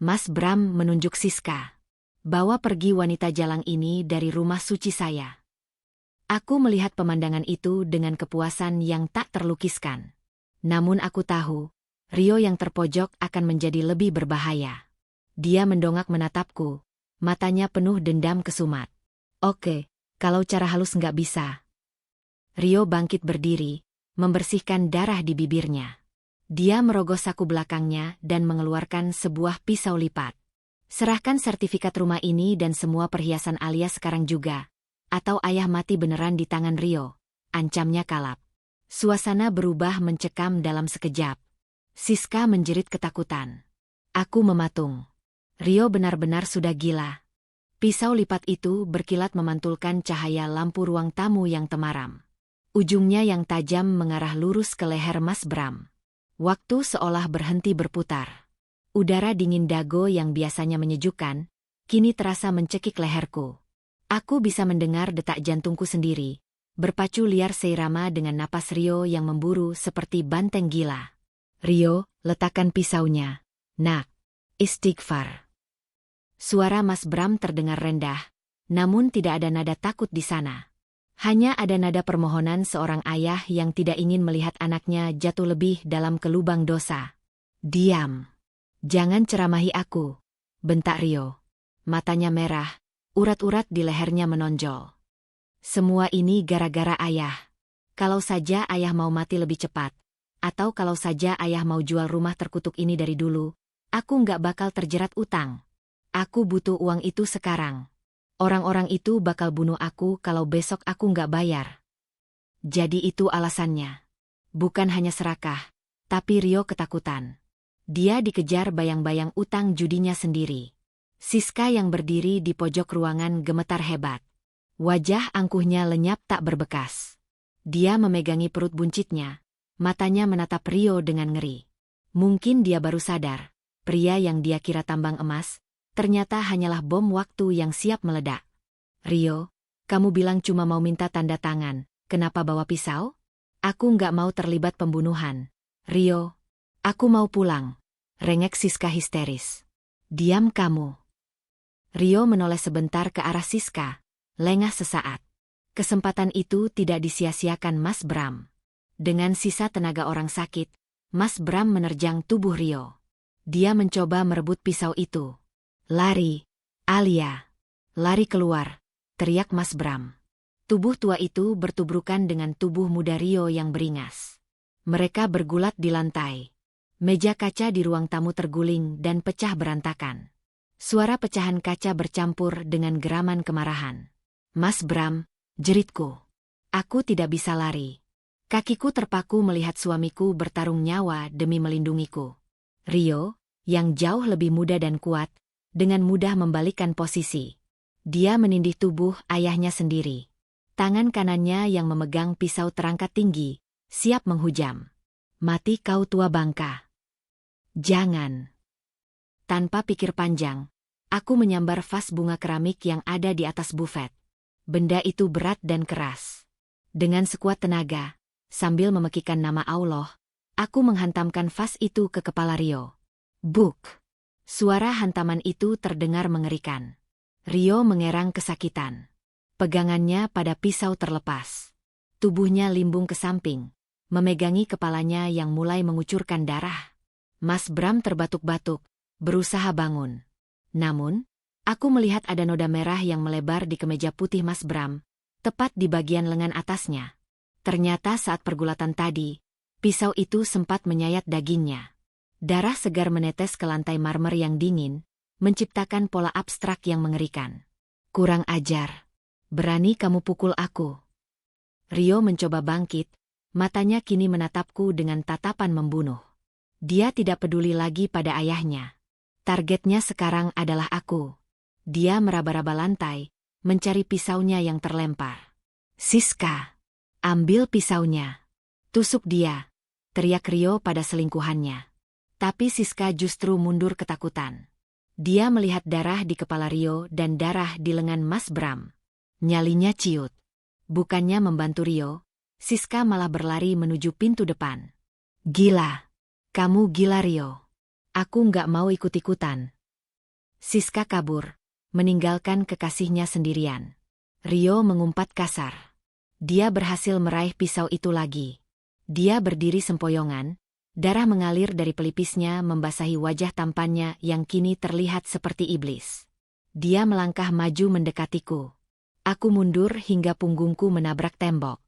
Mas Bram menunjuk Siska. "Bawa pergi wanita jalang ini dari rumah suci saya." Aku melihat pemandangan itu dengan kepuasan yang tak terlukiskan. Namun aku tahu, Rio yang terpojok akan menjadi lebih berbahaya. Dia mendongak menatapku, matanya penuh dendam kesumat. "Oke, kalau cara halus nggak bisa." Rio bangkit berdiri, membersihkan darah di bibirnya. Dia merogoh saku belakangnya dan mengeluarkan sebuah pisau lipat. "Serahkan sertifikat rumah ini dan semua perhiasan Alia sekarang juga, atau ayah mati beneran di tangan Rio," ancamnya kalap. Suasana berubah mencekam dalam sekejap. Siska menjerit ketakutan. Aku mematung. Rio benar-benar sudah gila. Pisau lipat itu berkilat memantulkan cahaya lampu ruang tamu yang temaram. Ujungnya yang tajam mengarah lurus ke leher Mas Bram. Waktu seolah berhenti berputar. Udara dingin dago yang biasanya menyejukkan, kini terasa mencekik leherku. Aku bisa mendengar detak jantungku sendiri, berpacu liar seirama dengan napas Rio yang memburu seperti banteng gila. Rio, letakkan pisaunya. Nak, istighfar. Suara Mas Bram terdengar rendah, namun tidak ada nada takut di sana. Hanya ada nada permohonan seorang ayah yang tidak ingin melihat anaknya jatuh lebih dalam ke lubang dosa. Diam. Jangan ceramahi aku, bentak Rio. Matanya merah, urat-urat di lehernya menonjol. Semua ini gara-gara ayah. Kalau saja ayah mau mati lebih cepat, atau kalau saja ayah mau jual rumah terkutuk ini dari dulu, aku nggak bakal terjerat utang. Aku butuh uang itu sekarang. Orang-orang itu bakal bunuh aku kalau besok aku nggak bayar. Jadi itu alasannya. Bukan hanya serakah, tapi Rio ketakutan. Dia dikejar bayang-bayang utang judinya sendiri. Siska yang berdiri di pojok ruangan gemetar hebat. Wajah angkuhnya lenyap tak berbekas. Dia memegangi perut buncitnya, matanya menatap Rio dengan ngeri. Mungkin dia baru sadar, pria yang dia kira tambang emas, ternyata hanyalah bom waktu yang siap meledak. Rio, kamu bilang cuma mau minta tanda tangan, kenapa bawa pisau? Aku nggak mau terlibat pembunuhan. Rio, aku mau pulang. Rengek Siska histeris. Diam kamu. Rio menoleh sebentar ke arah Siska, lengah sesaat. Kesempatan itu tidak disia-siakan Mas Bram. Dengan sisa tenaga orang sakit, Mas Bram menerjang tubuh Rio. Dia mencoba merebut pisau itu. Lari, Alia. Lari keluar, teriak Mas Bram. Tubuh tua itu bertubrukan dengan tubuh muda Rio yang beringas. Mereka bergulat di lantai. Meja kaca di ruang tamu terguling dan pecah berantakan. Suara pecahan kaca bercampur dengan geraman kemarahan. Mas Bram, jeritku. Aku tidak bisa lari. Kakiku terpaku melihat suamiku bertarung nyawa demi melindungiku. Rio, yang jauh lebih muda dan kuat, dengan mudah membalikkan posisi. Dia menindih tubuh ayahnya sendiri. Tangan kanannya yang memegang pisau terangkat tinggi, siap menghujam. Mati kau tua bangka. Jangan. Tanpa pikir panjang, aku menyambar vas bunga keramik yang ada di atas bufet. Benda itu berat dan keras. Dengan sekuat tenaga, sambil memekikan nama Allah, aku menghantamkan vas itu ke kepala Rio. Buk! Suara hantaman itu terdengar mengerikan. Rio mengerang kesakitan. Pegangannya pada pisau terlepas. Tubuhnya limbung ke samping, memegangi kepalanya yang mulai mengucurkan darah. Mas Bram terbatuk-batuk, berusaha bangun. Namun, aku melihat ada noda merah yang melebar di kemeja putih Mas Bram, tepat di bagian lengan atasnya. Ternyata saat pergulatan tadi, pisau itu sempat menyayat dagingnya. Darah segar menetes ke lantai marmer yang dingin, menciptakan pola abstrak yang mengerikan. Kurang ajar. Berani kamu pukul aku. Rio mencoba bangkit, matanya kini menatapku dengan tatapan membunuh. Dia tidak peduli lagi pada ayahnya. Targetnya sekarang adalah aku. Dia meraba-raba lantai, mencari pisaunya yang terlempar. Siska, ambil pisaunya. Tusuk dia, teriak Rio pada selingkuhannya. Tapi Siska justru mundur ketakutan. Dia melihat darah di kepala Rio dan darah di lengan Mas Bram. Nyalinya ciut. Bukannya membantu Rio, Siska malah berlari menuju pintu depan. Gila. Kamu gila Rio. Aku nggak mau ikut-ikutan. Siska kabur, meninggalkan kekasihnya sendirian. Rio mengumpat kasar. Dia berhasil meraih pisau itu lagi. Dia berdiri sempoyongan, darah mengalir dari pelipisnya membasahi wajah tampannya yang kini terlihat seperti iblis. Dia melangkah maju mendekatiku. Aku mundur hingga punggungku menabrak tembok.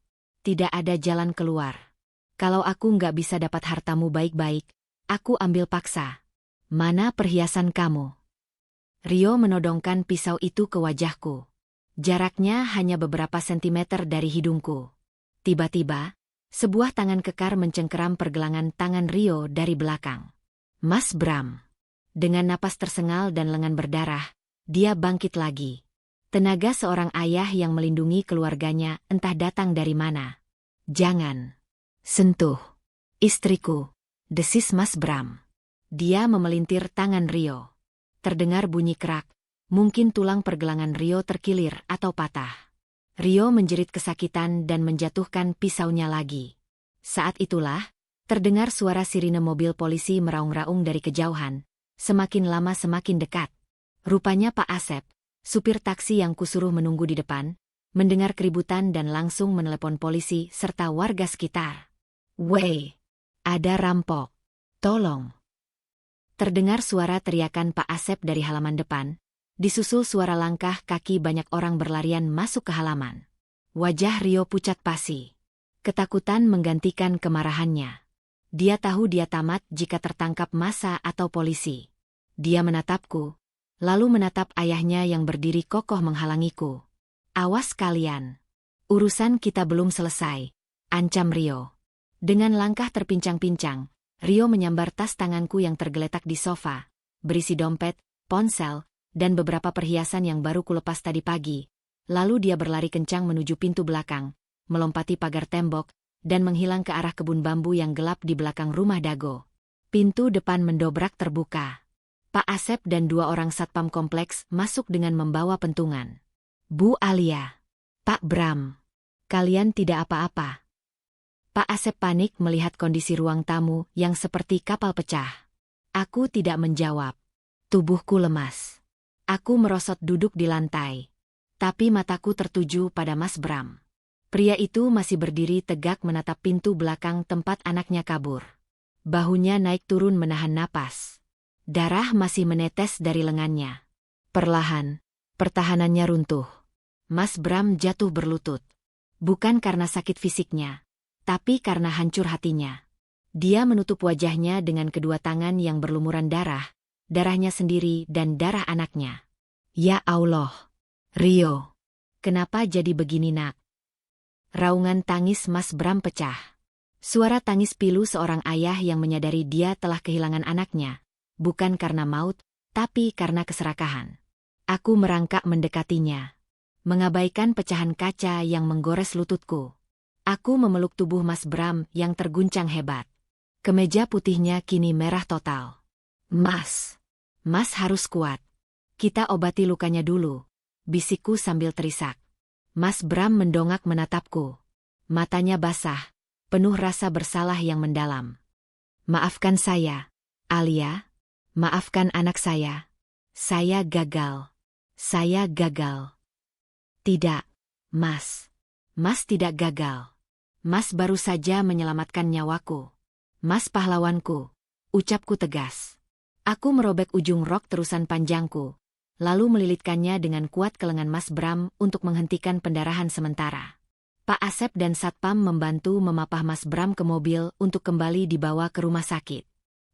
Tidak ada jalan keluar. Kalau aku nggak bisa dapat hartamu baik-baik, aku ambil paksa. Mana perhiasan kamu? Rio menodongkan pisau itu ke wajahku. Jaraknya hanya beberapa sentimeter dari hidungku. Tiba-tiba, sebuah tangan kekar mencengkeram pergelangan tangan Rio dari belakang. Mas Bram. Dengan napas tersengal dan lengan berdarah, dia bangkit lagi. Tenaga seorang ayah yang melindungi keluarganya entah datang dari mana. "Jangan sentuh istriku," desis Mas Bram. Dia memelintir tangan Rio. Terdengar bunyi kerak, mungkin tulang pergelangan Rio terkilir atau patah. Rio menjerit kesakitan dan menjatuhkan pisaunya lagi. Saat itulah, terdengar suara sirine mobil polisi meraung-raung dari kejauhan, semakin lama semakin dekat. Rupanya Pak Asep, supir taksi yang kusuruh menunggu di depan, mendengar keributan dan langsung menelepon polisi serta warga sekitar. "Weh, ada rampok. Tolong." Terdengar suara teriakan Pak Asep dari halaman depan, disusul suara langkah kaki banyak orang berlarian masuk ke halaman. Wajah Rio pucat pasi. Ketakutan menggantikan kemarahannya. Dia tahu dia tamat jika tertangkap massa atau polisi. Dia menatapku, lalu menatap ayahnya yang berdiri kokoh menghalangiku. "Awas kalian. Urusan kita belum selesai," ancam Rio. Dengan langkah terpincang-pincang, Rio menyambar tas tanganku yang tergeletak di sofa, berisi dompet, ponsel, dan beberapa perhiasan yang baru kulepas tadi pagi. Lalu dia berlari kencang menuju pintu belakang, melompati pagar tembok, dan menghilang ke arah kebun bambu yang gelap di belakang rumah Dago. Pintu depan mendobrak terbuka. Pak Asep dan 2 orang satpam kompleks masuk dengan membawa pentungan. "Bu Alia, Pak Bram, kalian tidak apa-apa?" Pak Asep panik melihat kondisi ruang tamu yang seperti kapal pecah. Aku tidak menjawab. Tubuhku lemas. Aku merosot duduk di lantai. Tapi mataku tertuju pada Mas Bram. Pria itu masih berdiri tegak menatap pintu belakang tempat anaknya kabur. Bahunya naik turun menahan napas. Darah masih menetes dari lengannya. Perlahan, pertahanannya runtuh. Mas Bram jatuh berlutut. Bukan karena sakit fisiknya, tapi karena hancur hatinya. Dia menutup wajahnya dengan kedua tangan yang berlumuran darah, darahnya sendiri dan darah anaknya. "Ya Allah, Rio, kenapa jadi begini nak?" Raungan tangis Mas Bram pecah. Suara tangis pilu seorang ayah yang menyadari dia telah kehilangan anaknya, bukan karena maut, tapi karena keserakahan. Aku merangkak mendekatinya, mengabaikan pecahan kaca yang menggores lututku. Aku memeluk tubuh Mas Bram yang terguncang hebat. Kemeja putihnya kini merah total. Mas harus kuat. Kita obati lukanya dulu," bisikku sambil terisak. Mas Bram mendongak menatapku. Matanya basah, penuh rasa bersalah yang mendalam. "Maafkan saya, Alia. Maafkan anak saya. Saya gagal. Saya gagal." "Tidak, Mas. Mas tidak gagal. Mas baru saja menyelamatkan nyawaku. Mas pahlawanku," ucapku tegas. Aku merobek ujung rok terusan panjangku, lalu melilitkannya dengan kuat ke lengan Mas Bram untuk menghentikan pendarahan sementara. Pak Asep dan Satpam membantu memapah Mas Bram ke mobil untuk kembali dibawa ke rumah sakit.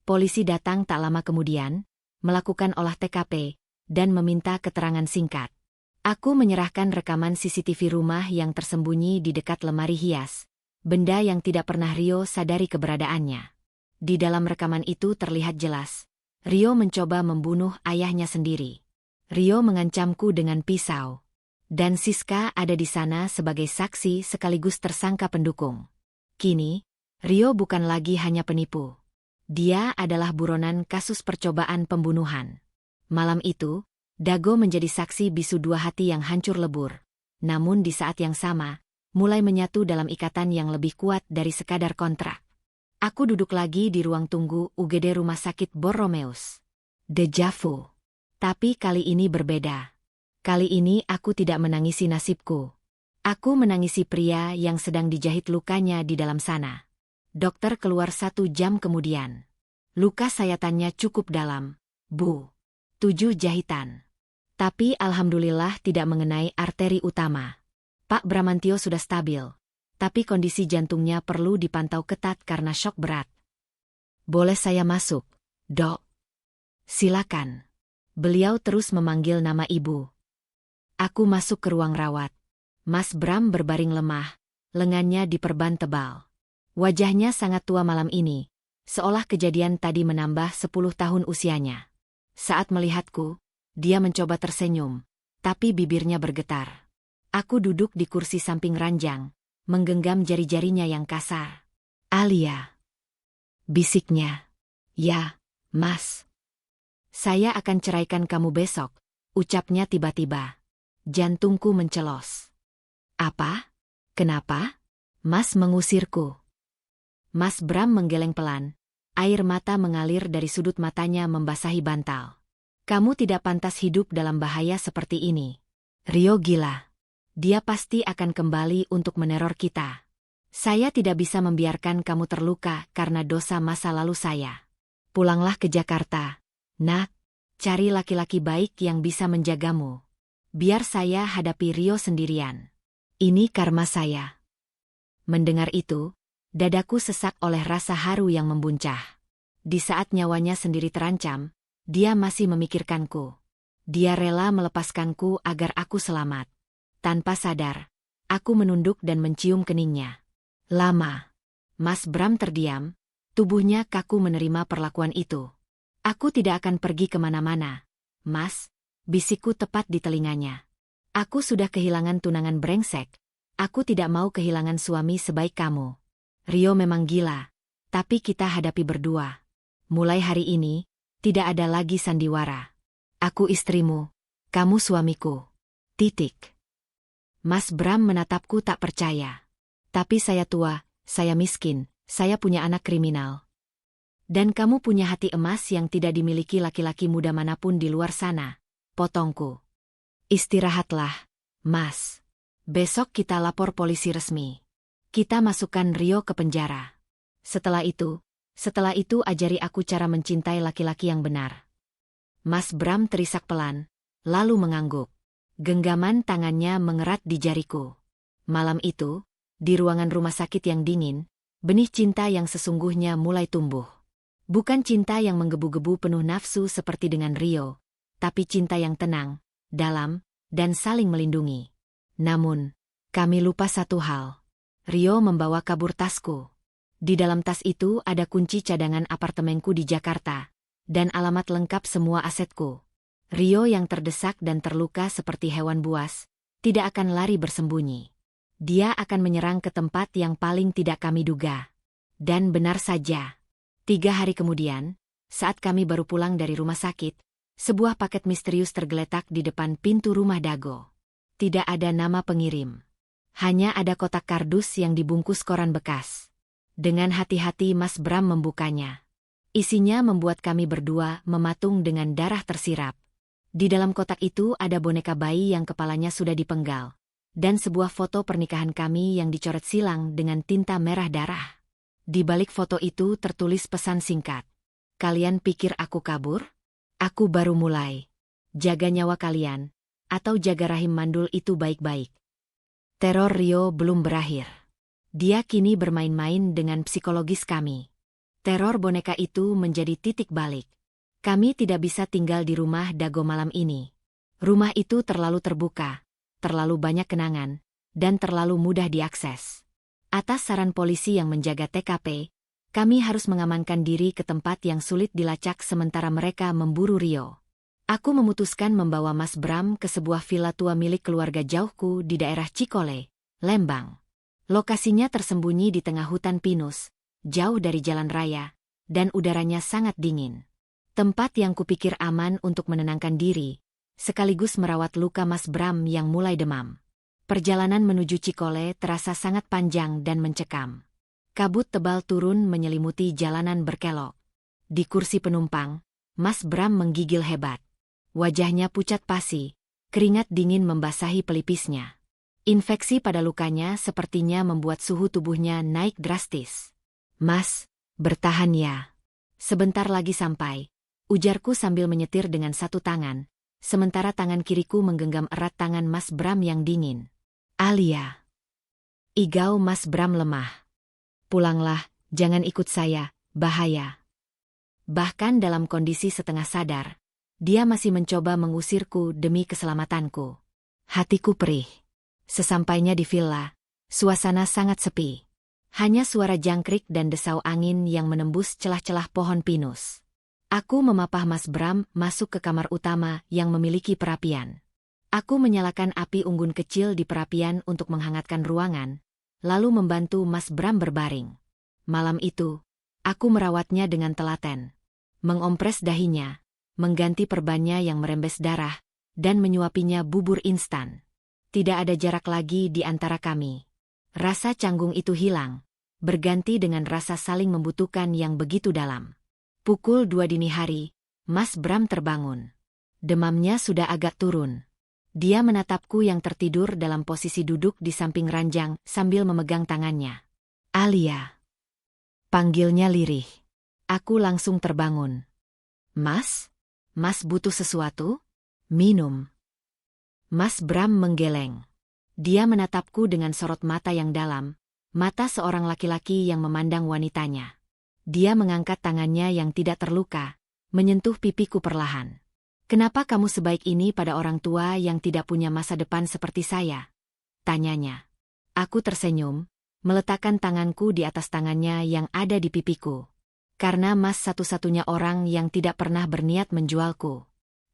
Polisi datang tak lama kemudian, melakukan olah TKP, dan meminta keterangan singkat. Aku menyerahkan rekaman CCTV rumah yang tersembunyi di dekat lemari hias, benda yang tidak pernah Rio sadari keberadaannya. Di dalam rekaman itu terlihat jelas, Rio mencoba membunuh ayahnya sendiri. Rio mengancamku dengan pisau. Dan Siska ada di sana sebagai saksi sekaligus tersangka pendukung. Kini, Rio bukan lagi hanya penipu. Dia adalah buronan kasus percobaan pembunuhan. Malam itu, Dago menjadi saksi bisu 2 hati yang hancur lebur. Namun di saat yang sama, mulai menyatu dalam ikatan yang lebih kuat dari sekadar kontrak. Aku duduk lagi di ruang tunggu UGD Rumah Sakit Borromeus. Deja vu. Tapi kali ini berbeda. Kali ini aku tidak menangisi nasibku. Aku menangisi pria yang sedang dijahit lukanya di dalam sana. Dokter keluar 1 jam kemudian. Luka sayatannya cukup dalam, Bu. 7 jahitan. Tapi alhamdulillah tidak mengenai arteri utama. Pak Bramantio sudah stabil, tapi kondisi jantungnya perlu dipantau ketat karena syok berat. "Boleh saya masuk, Dok?" "Silakan." Beliau terus memanggil nama ibu. Aku masuk ke ruang rawat. Mas Bram berbaring lemah, lengannya diperban tebal. Wajahnya sangat tua malam ini, seolah kejadian tadi menambah 10 tahun usianya. Saat melihatku, dia mencoba tersenyum, tapi bibirnya bergetar. Aku duduk di kursi samping ranjang, menggenggam jari-jarinya yang kasar. Alia, bisiknya. Ya, Mas. Saya akan ceraikan kamu besok, ucapnya tiba-tiba. Jantungku mencelos. Apa? Kenapa? Mas mengusirku. Mas Bram menggeleng pelan. Air mata mengalir dari sudut matanya membasahi bantal. Kamu tidak pantas hidup dalam bahaya seperti ini. Rio gila. Dia pasti akan kembali untuk meneror kita. Saya tidak bisa membiarkan kamu terluka karena dosa masa lalu saya. Pulanglah ke Jakarta. Nak, cari laki-laki baik yang bisa menjagamu. Biar saya hadapi Rio sendirian. Ini karma saya. Mendengar itu, dadaku sesak oleh rasa haru yang membuncah. Di saat nyawanya sendiri terancam, dia masih memikirkanku. Dia rela melepaskanku agar aku selamat. Tanpa sadar, aku menunduk dan mencium keningnya. Lama. Mas Bram terdiam, tubuhnya kaku menerima perlakuan itu. Aku tidak akan pergi kemana-mana. Mas, bisikku tepat di telinganya. Aku sudah kehilangan tunangan brengsek. Aku tidak mau kehilangan suami sebaik kamu. Rio memang gila, tapi kita hadapi berdua. Mulai hari ini, tidak ada lagi sandiwara. Aku istrimu, kamu suamiku. Titik. Mas Bram menatapku tak percaya. Tapi saya tua, saya miskin, saya punya anak kriminal. Dan kamu punya hati emas yang tidak dimiliki laki-laki muda manapun di luar sana. Potongku. Istirahatlah, Mas. Besok kita lapor polisi resmi. Kita masukkan Rio ke penjara. Setelah itu ajari aku cara mencintai laki-laki yang benar. Mas Bram terisak pelan, lalu mengangguk. Genggaman tangannya mengerat di jariku. Malam itu, di ruangan rumah sakit yang dingin, benih cinta yang sesungguhnya mulai tumbuh. Bukan cinta yang menggebu-gebu penuh nafsu seperti dengan Rio, tapi cinta yang tenang, dalam, dan saling melindungi. Namun, kami lupa satu hal. Rio membawa kabur tasku. Di dalam tas itu ada kunci cadangan apartemenku di Jakarta, dan alamat lengkap semua asetku. Rio yang terdesak dan terluka seperti hewan buas, tidak akan lari bersembunyi. Dia akan menyerang ke tempat yang paling tidak kami duga. Dan benar saja. 3 hari kemudian, saat kami baru pulang dari rumah sakit, sebuah paket misterius tergeletak di depan pintu rumah Dago. Tidak ada nama pengirim. Hanya ada kotak kardus yang dibungkus koran bekas. Dengan hati-hati Mas Bram membukanya. Isinya membuat kami berdua mematung dengan darah tersirat. Di dalam kotak itu ada boneka bayi yang kepalanya sudah dipenggal. Dan sebuah foto pernikahan kami yang dicoret silang dengan tinta merah darah. Di balik foto itu tertulis pesan singkat. Kalian pikir aku kabur? Aku baru mulai. Jaga nyawa kalian, atau jaga rahim mandul itu baik-baik. Teror Rio belum berakhir. Dia kini bermain-main dengan psikologis kami. Teror boneka itu menjadi titik balik. Kami tidak bisa tinggal di rumah Dago malam ini. Rumah itu terlalu terbuka, terlalu banyak kenangan, dan terlalu mudah diakses. Atas saran polisi yang menjaga TKP, kami harus mengamankan diri ke tempat yang sulit dilacak sementara mereka memburu Rio. Aku memutuskan membawa Mas Bram ke sebuah villa tua milik keluarga jauhku di daerah Cikole, Lembang. Lokasinya tersembunyi di tengah hutan pinus, jauh dari jalan raya, dan udaranya sangat dingin. Tempat yang kupikir aman untuk menenangkan diri, sekaligus merawat luka Mas Bram yang mulai demam. Perjalanan menuju Cikole terasa sangat panjang dan mencekam. Kabut tebal turun menyelimuti jalanan berkelok. Di kursi penumpang, Mas Bram menggigil hebat. Wajahnya pucat pasi, keringat dingin membasahi pelipisnya. Infeksi pada lukanya sepertinya membuat suhu tubuhnya naik drastis. Mas, bertahan ya. Sebentar lagi sampai. Ujarku sambil menyetir dengan satu tangan, sementara tangan kiriku menggenggam erat tangan Mas Bram yang dingin. Alia. Igau Mas Bram lemah. Pulanglah, jangan ikut saya, bahaya. Bahkan dalam kondisi setengah sadar, dia masih mencoba mengusirku demi keselamatanku. Hatiku perih. Sesampainya di villa, suasana sangat sepi. Hanya suara jangkrik dan desau angin yang menembus celah-celah pohon pinus. Aku memapah Mas Bram masuk ke kamar utama yang memiliki perapian. Aku menyalakan api unggun kecil di perapian untuk menghangatkan ruangan, lalu membantu Mas Bram berbaring. Malam itu, aku merawatnya dengan telaten. Mengompres dahinya, mengganti perbannya yang merembes darah, dan menyuapinya bubur instan. Tidak ada jarak lagi di antara kami. Rasa canggung itu hilang, berganti dengan rasa saling membutuhkan yang begitu dalam. Pukul 2 dini hari, Mas Bram terbangun. Demamnya sudah agak turun. Dia menatapku yang tertidur dalam posisi duduk di samping ranjang sambil memegang tangannya. Alia. Panggilnya lirih. Aku langsung terbangun. Mas? Mas butuh sesuatu? Minum. Mas Bram menggeleng. Dia menatapku dengan sorot mata yang dalam, mata seorang laki-laki yang memandang wanitanya. Dia mengangkat tangannya yang tidak terluka, menyentuh pipiku perlahan. Kenapa kamu sebaik ini pada orang tua yang tidak punya masa depan seperti saya? Tanyanya. Aku tersenyum, meletakkan tanganku di atas tangannya yang ada di pipiku. Karena Mas satu-satunya orang yang tidak pernah berniat menjualku.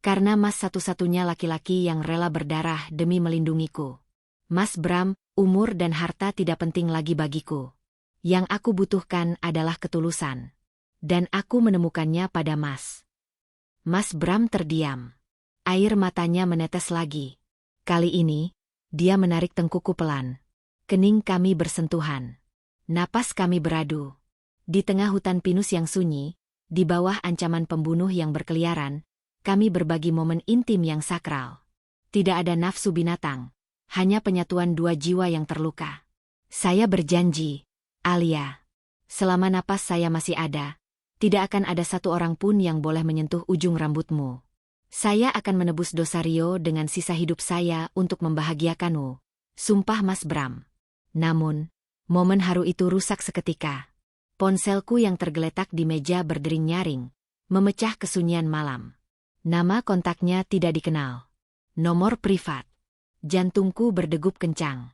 Karena Mas satu-satunya laki-laki yang rela berdarah demi melindungiku. Mas Bram, umur dan harta tidak penting lagi bagiku. Yang aku butuhkan adalah ketulusan. Dan aku menemukannya pada Mas. Mas Bram terdiam. Air matanya menetes lagi. Kali ini, dia menarik tengkuku pelan. Kening kami bersentuhan. Napas kami beradu. Di tengah hutan pinus yang sunyi, di bawah ancaman pembunuh yang berkeliaran, kami berbagi momen intim yang sakral. Tidak ada nafsu binatang, hanya penyatuan dua jiwa yang terluka. Saya berjanji, Alia, selama napas saya masih ada, tidak akan ada satu orang pun yang boleh menyentuh ujung rambutmu. Saya akan menebus dosa Rio dengan sisa hidup saya untuk membahagiakanmu. Sumpah Mas Bram. Namun, momen haru itu rusak seketika. Ponselku yang tergeletak di meja berdering nyaring, memecah kesunyian malam. Nama kontaknya tidak dikenal. Nomor privat. Jantungku berdegup kencang.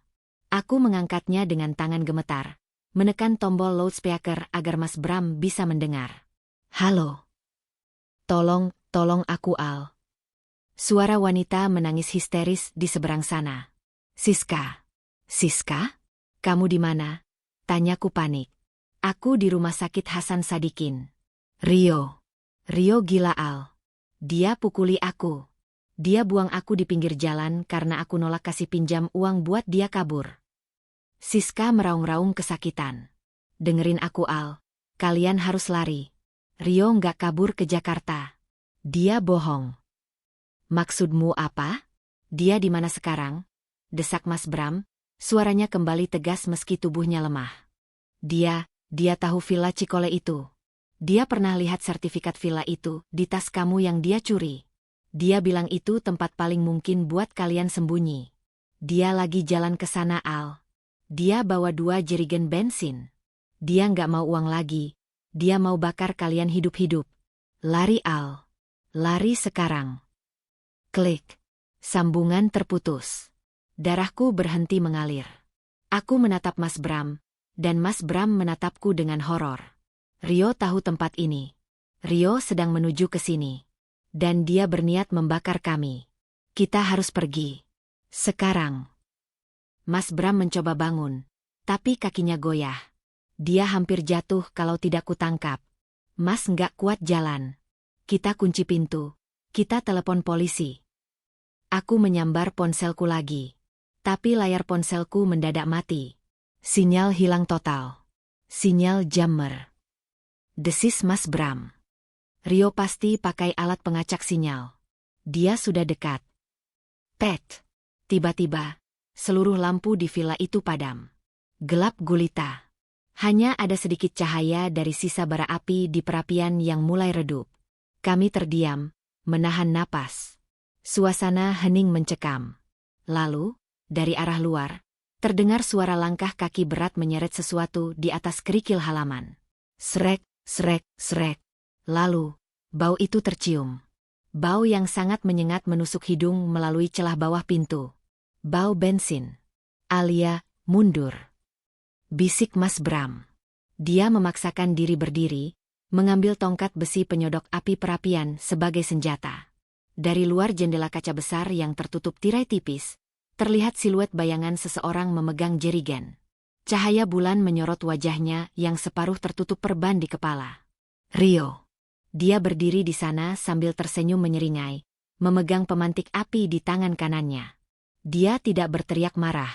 Aku mengangkatnya dengan tangan gemetar, menekan tombol loudspeaker agar Mas Bram bisa mendengar. Halo. Tolong aku Al. Suara wanita menangis histeris di seberang sana. Siska. Siska? Kamu di mana? Tanyaku panik. Aku di rumah sakit Hasan Sadikin. Rio gila Al. Dia pukuli aku. Dia buang aku di pinggir jalan karena aku nolak kasih pinjam uang buat dia kabur. Siska meraung-raung kesakitan. Dengerin aku Al. Kalian harus lari. Rio nggak kabur ke Jakarta. Dia bohong. Maksudmu apa? Dia di mana sekarang? Desak Mas Bram. Suaranya kembali tegas meski tubuhnya lemah. Dia tahu villa Cikole itu. Dia pernah lihat sertifikat villa itu di tas kamu yang dia curi. Dia bilang itu tempat paling mungkin buat kalian sembunyi. Dia lagi jalan ke sana Al. Dia bawa 2 jerigen bensin. Dia nggak mau uang lagi. Dia mau bakar kalian hidup-hidup. Lari Al. Lari sekarang. Klik. Sambungan terputus. Darahku berhenti mengalir. Aku menatap Mas Bram, dan Mas Bram menatapku dengan horor. Rio tahu tempat ini. Rio sedang menuju ke sini. Dan dia berniat membakar kami. Kita harus pergi. Sekarang. Mas Bram mencoba bangun, tapi kakinya goyah. Dia hampir jatuh kalau tidak kutangkap. Mas nggak kuat jalan. Kita kunci pintu. Kita telepon polisi. Aku menyambar ponselku lagi. Tapi layar ponselku mendadak mati. Sinyal hilang total. Sinyal jammer. Desis Mas Bram. Rio pasti pakai alat pengacak sinyal. Dia sudah dekat. Pet. Tiba-tiba, seluruh lampu di villa itu padam. Gelap gulita. Hanya ada sedikit cahaya dari sisa bara api di perapian yang mulai redup. Kami terdiam, menahan napas. Suasana hening mencekam. Lalu, dari arah luar, terdengar suara langkah kaki berat menyeret sesuatu di atas kerikil halaman. Srek, srek, srek. Lalu, bau itu tercium. Bau yang sangat menyengat menusuk hidung melalui celah bawah pintu. Bau bensin. Alia, mundur. Bisik Mas Bram. Dia memaksakan diri berdiri, mengambil tongkat besi penyodok api perapian sebagai senjata. Dari luar jendela kaca besar yang tertutup tirai tipis, terlihat siluet bayangan seseorang memegang jerigen. Cahaya bulan menyorot wajahnya yang separuh tertutup perban di kepala. Rio. Dia berdiri di sana sambil tersenyum menyeringai, memegang pemantik api di tangan kanannya. Dia tidak berteriak marah.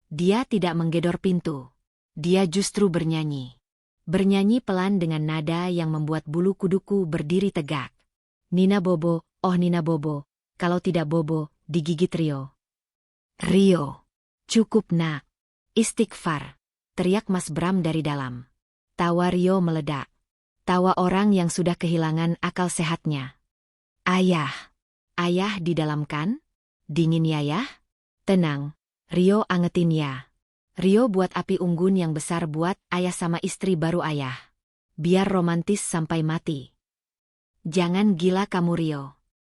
Dia tidak menggedor pintu. Dia justru bernyanyi. Bernyanyi pelan dengan nada yang membuat bulu kuduku berdiri tegak. Nina Bobo, oh Nina Bobo, kalau tidak Bobo, digigit Rio. Rio. Cukup nak. Istighfar. Teriak Mas Bram dari dalam. Tawa Rio meledak. Tawa orang yang sudah kehilangan akal sehatnya. Ayah. Ayah di dalam kan? Dingin ya yah? Tenang. Rio angetin ya. Rio buat api unggun yang besar buat ayah sama istri baru ayah. Biar romantis sampai mati. Jangan gila kamu Rio.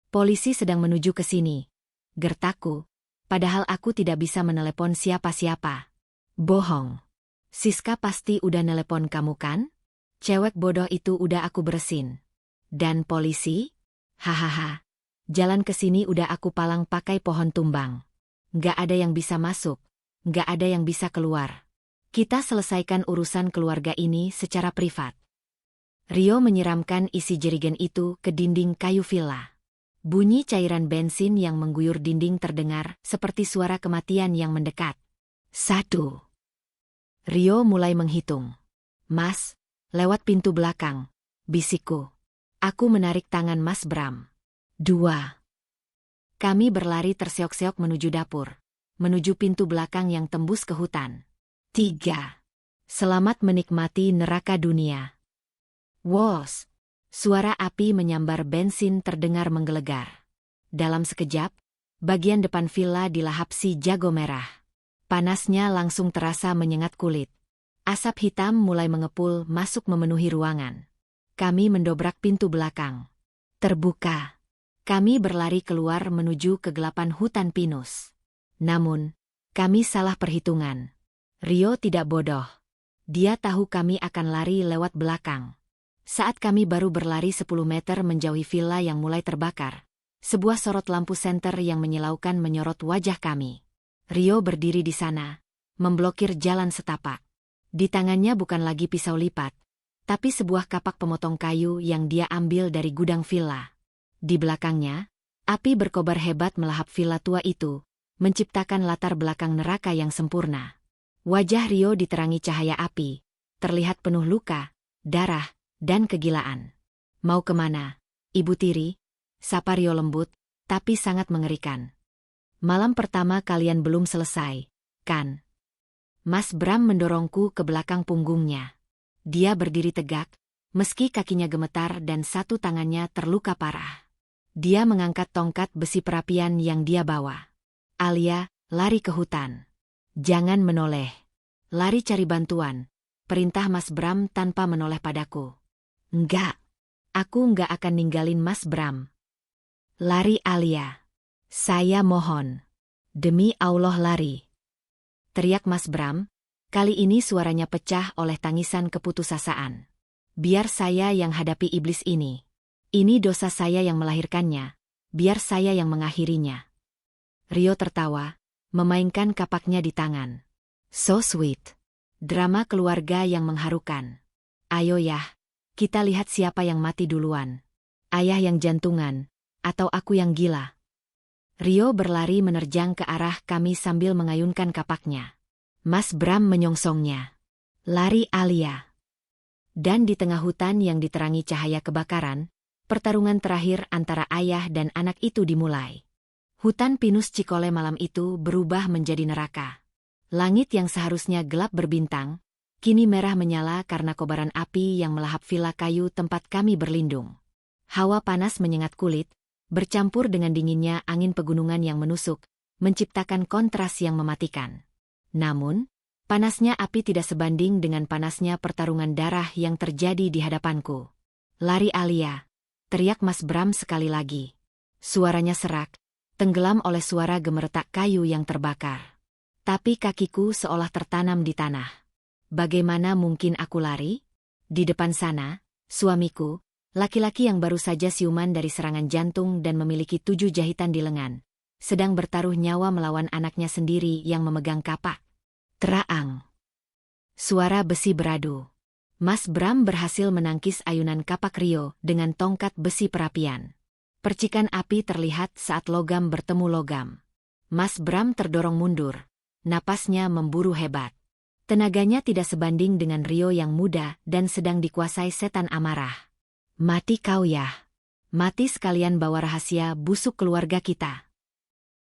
Polisi sedang menuju ke sini. Gertaku. Padahal aku tidak bisa menelepon siapa-siapa. Bohong. Siska pasti udah nelepon kamu kan? Cewek bodoh itu udah aku beresin. Dan polisi? Hahaha. Jalan ke sini udah aku palang pakai pohon tumbang. Nggak ada yang bisa masuk. Nggak ada yang bisa keluar. Kita selesaikan urusan keluarga ini secara privat. Rio menyiramkan isi jerigen itu ke dinding kayu villa. Bunyi cairan bensin yang mengguyur dinding terdengar seperti suara kematian yang mendekat. 1. Rio mulai menghitung. Mas, lewat pintu belakang, bisikku. Aku menarik tangan Mas Bram. 2. Kami berlari terseok-seok menuju dapur. Menuju pintu belakang yang tembus ke hutan. 3. Selamat menikmati neraka dunia. Wos! Suara api menyambar bensin terdengar menggelegar. Dalam sekejap, bagian depan villa dilahap si jago merah. Panasnya langsung terasa menyengat kulit. Asap hitam mulai mengepul masuk memenuhi ruangan. Kami mendobrak pintu belakang. Terbuka. Kami berlari keluar menuju kegelapan hutan pinus. Namun, kami salah perhitungan. Rio tidak bodoh. Dia tahu kami akan lari lewat belakang. Saat kami baru berlari 10 meter menjauhi villa yang mulai terbakar, sebuah sorot lampu senter yang menyilaukan menyorot wajah kami. Rio berdiri di sana, memblokir jalan setapak. Di tangannya bukan lagi pisau lipat, tapi sebuah kapak pemotong kayu yang dia ambil dari gudang villa. Di belakangnya, api berkobar hebat melahap villa tua itu, menciptakan latar belakang neraka yang sempurna. Wajah Rio diterangi cahaya api, terlihat penuh luka, darah, dan kegilaan. Mau kemana, Ibu Tiri? Sapa Rio lembut, tapi sangat mengerikan. Malam pertama kalian belum selesai, kan? Mas Bram mendorongku ke belakang punggungnya. Dia berdiri tegak, meski kakinya gemetar dan satu tangannya terluka parah. Dia mengangkat tongkat besi perapian yang dia bawa. Alia, lari ke hutan. Jangan menoleh. Lari cari bantuan. Perintah Mas Bram tanpa menoleh padaku. Enggak. Aku enggak akan ninggalin Mas Bram. Lari Alia. Saya mohon. Demi Allah lari. Teriak Mas Bram. Kali ini suaranya pecah oleh tangisan keputusasaan. Biar saya yang hadapi iblis ini. Ini dosa saya yang melahirkannya. Biar saya yang mengakhirinya. Rio tertawa, memainkan kapaknya di tangan. So sweet. Drama keluarga yang mengharukan. Ayo yah, kita lihat siapa yang mati duluan. Ayah yang jantungan, atau aku yang gila. Rio berlari menerjang ke arah kami sambil mengayunkan kapaknya. Mas Bram menyongsongnya. Lari Alia. Dan di tengah hutan yang diterangi cahaya kebakaran, pertarungan terakhir antara ayah dan anak itu dimulai. Hutan pinus Cikole malam itu berubah menjadi neraka. Langit yang seharusnya gelap berbintang, kini merah menyala karena kobaran api yang melahap villa kayu tempat kami berlindung. Hawa panas menyengat kulit, bercampur dengan dinginnya angin pegunungan yang menusuk, menciptakan kontras yang mematikan. Namun, panasnya api tidak sebanding dengan panasnya pertarungan darah yang terjadi di hadapanku. Lari Alia, teriak Mas Bram sekali lagi. Suaranya serak, tenggelam oleh suara gemeretak kayu yang terbakar. Tapi kakiku seolah tertanam di tanah. Bagaimana mungkin aku lari? Di depan sana, Suamiku, laki-laki yang baru saja siuman dari serangan jantung dan memiliki 7 jahitan di lengan, sedang bertaruh nyawa melawan anaknya sendiri yang memegang kapak. Teraang. Suara besi beradu. Mas Bram berhasil menangkis ayunan kapak Rio dengan tongkat besi perapian. Percikan api terlihat saat logam bertemu logam. Mas Bram terdorong mundur. Napasnya memburu hebat. Tenaganya tidak sebanding dengan Rio yang muda dan sedang dikuasai setan amarah. Mati kau ya. Mati sekalian bawa rahasia busuk keluarga kita.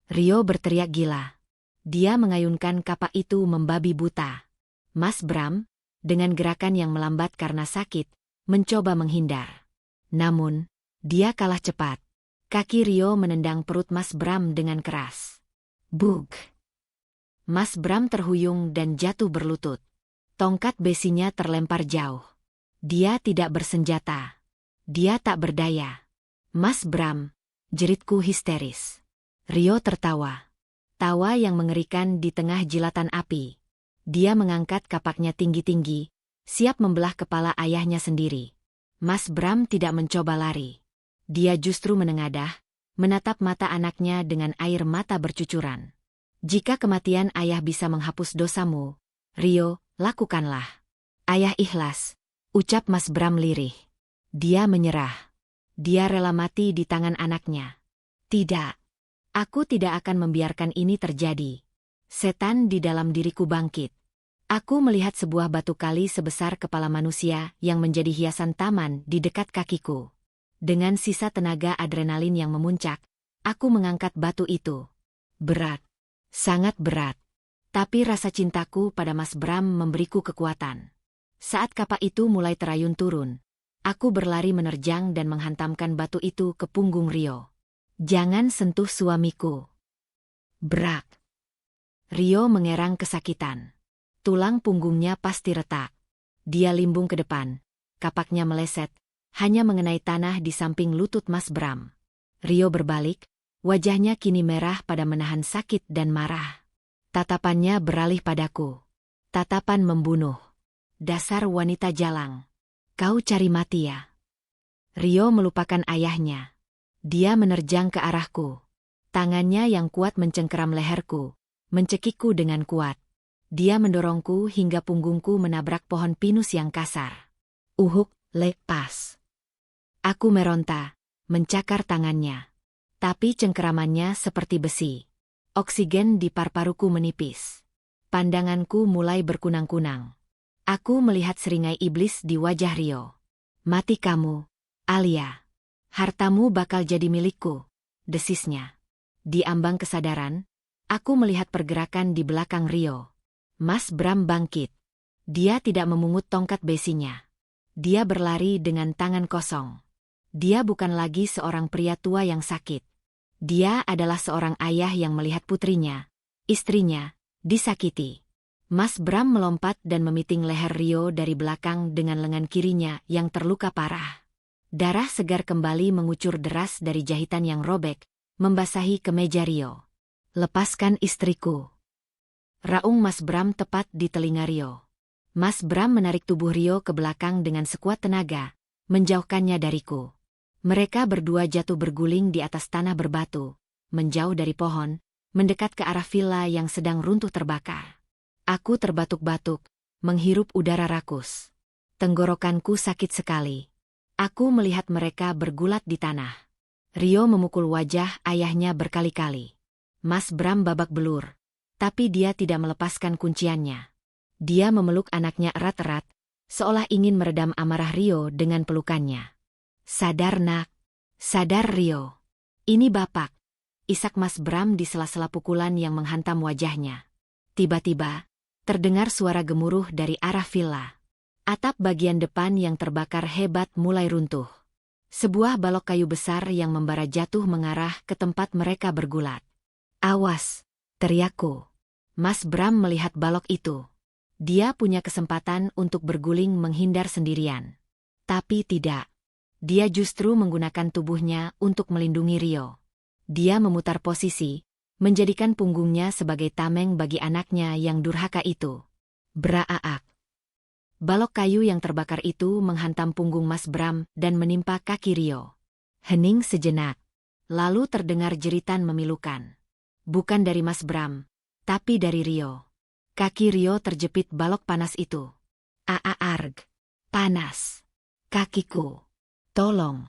Rio berteriak gila. Dia mengayunkan kapak itu membabi buta. Mas Bram, dengan gerakan yang melambat karena sakit, mencoba menghindar. Namun, dia kalah cepat. Kaki Rio menendang perut Mas Bram dengan keras. Bug! Mas Bram terhuyung dan jatuh berlutut. Tongkat besinya terlempar jauh. Dia tidak bersenjata. Dia tak berdaya. Mas Bram, jeritku histeris. Rio tertawa. Tawa yang mengerikan di tengah jilatan api. Dia mengangkat kapaknya tinggi-tinggi, siap membelah kepala ayahnya sendiri. Mas Bram tidak mencoba lari. Dia justru menengadah, menatap mata anaknya dengan air mata bercucuran. Jika kematian ayah bisa menghapus dosamu, Rio, lakukanlah. Ayah ikhlas, ucap Mas Bram lirih. Dia menyerah. Dia rela mati di tangan anaknya. Tidak. Aku tidak akan membiarkan ini terjadi. Setan di dalam diriku bangkit. Aku melihat sebuah batu kali sebesar kepala manusia yang menjadi hiasan taman di dekat kakiku. Dengan sisa tenaga adrenalin yang memuncak, aku mengangkat batu itu. Berat. Sangat berat. Tapi rasa cintaku pada Mas Bram memberiku kekuatan. Saat kapak itu mulai terayun turun, aku berlari menerjang dan menghantamkan batu itu ke punggung Rio. Jangan sentuh suamiku. Brak. Rio mengerang kesakitan. Tulang punggungnya pasti retak. Dia limbung ke depan. Kapaknya meleset, hanya mengenai tanah di samping lutut Mas Bram. Rio berbalik. Wajahnya kini merah pada menahan sakit dan marah. Tatapannya beralih padaku. Tatapan membunuh. Dasar wanita jalang. Kau cari mati ya? Rio melupakan ayahnya. Dia menerjang ke arahku. Tangannya yang kuat mencengkeram leherku, mencekikku dengan kuat. Dia mendorongku hingga punggungku menabrak pohon pinus yang kasar. Uhuk, lepas. Aku meronta, mencakar tangannya. Tapi cengkeramannya seperti besi. Oksigen di paru-paruku menipis. Pandanganku mulai berkunang-kunang. Aku melihat seringai iblis di wajah Rio. Mati kamu, Alia. Hartamu bakal jadi milikku, desisnya. Di ambang kesadaran, aku melihat pergerakan di belakang Rio. Mas Bram bangkit. Dia tidak memungut tongkat besinya. Dia berlari dengan tangan kosong. Dia bukan lagi seorang pria tua yang sakit. Dia adalah seorang ayah yang melihat putrinya, istrinya, disakiti. Mas Bram melompat dan memiting leher Rio dari belakang dengan lengan kirinya yang terluka parah. Darah segar kembali mengucur deras dari jahitan yang robek, membasahi kemeja Rio. Lepaskan istriku. Raung Mas Bram tepat di telinga Rio. Mas Bram menarik tubuh Rio ke belakang dengan sekuat tenaga, menjauhkannya dariku. Mereka berdua jatuh berguling di atas tanah berbatu, menjauh dari pohon, mendekat ke arah villa yang sedang runtuh terbakar. Aku terbatuk-batuk, menghirup udara rakus. Tenggorokanku sakit sekali. Aku melihat mereka bergulat di tanah. Rio memukul wajah ayahnya berkali-kali. Mas Bram babak belur, tapi dia tidak melepaskan kunciannya. Dia memeluk anaknya erat-erat, seolah ingin meredam amarah Rio dengan pelukannya. Sadar nak, sadar Rio. Ini bapak. Isak Mas Bram di sela-sela pukulan yang menghantam wajahnya. Tiba-tiba, terdengar suara gemuruh dari arah villa. Atap bagian depan yang terbakar hebat mulai runtuh. Sebuah balok kayu besar yang membara jatuh mengarah ke tempat mereka bergulat. Awas, teriakku. Mas Bram melihat balok itu. Dia punya kesempatan untuk berguling menghindar sendirian. Tapi tidak. Dia justru menggunakan tubuhnya untuk melindungi Rio. Dia memutar posisi, menjadikan punggungnya sebagai tameng bagi anaknya yang durhaka itu. Braaak. Balok kayu yang terbakar itu menghantam punggung Mas Bram dan menimpa kaki Rio. Hening sejenak. Lalu terdengar jeritan memilukan. Bukan dari Mas Bram, tapi dari Rio. Kaki Rio terjepit balok panas itu. Arg. Panas. Kakiku. Tolong.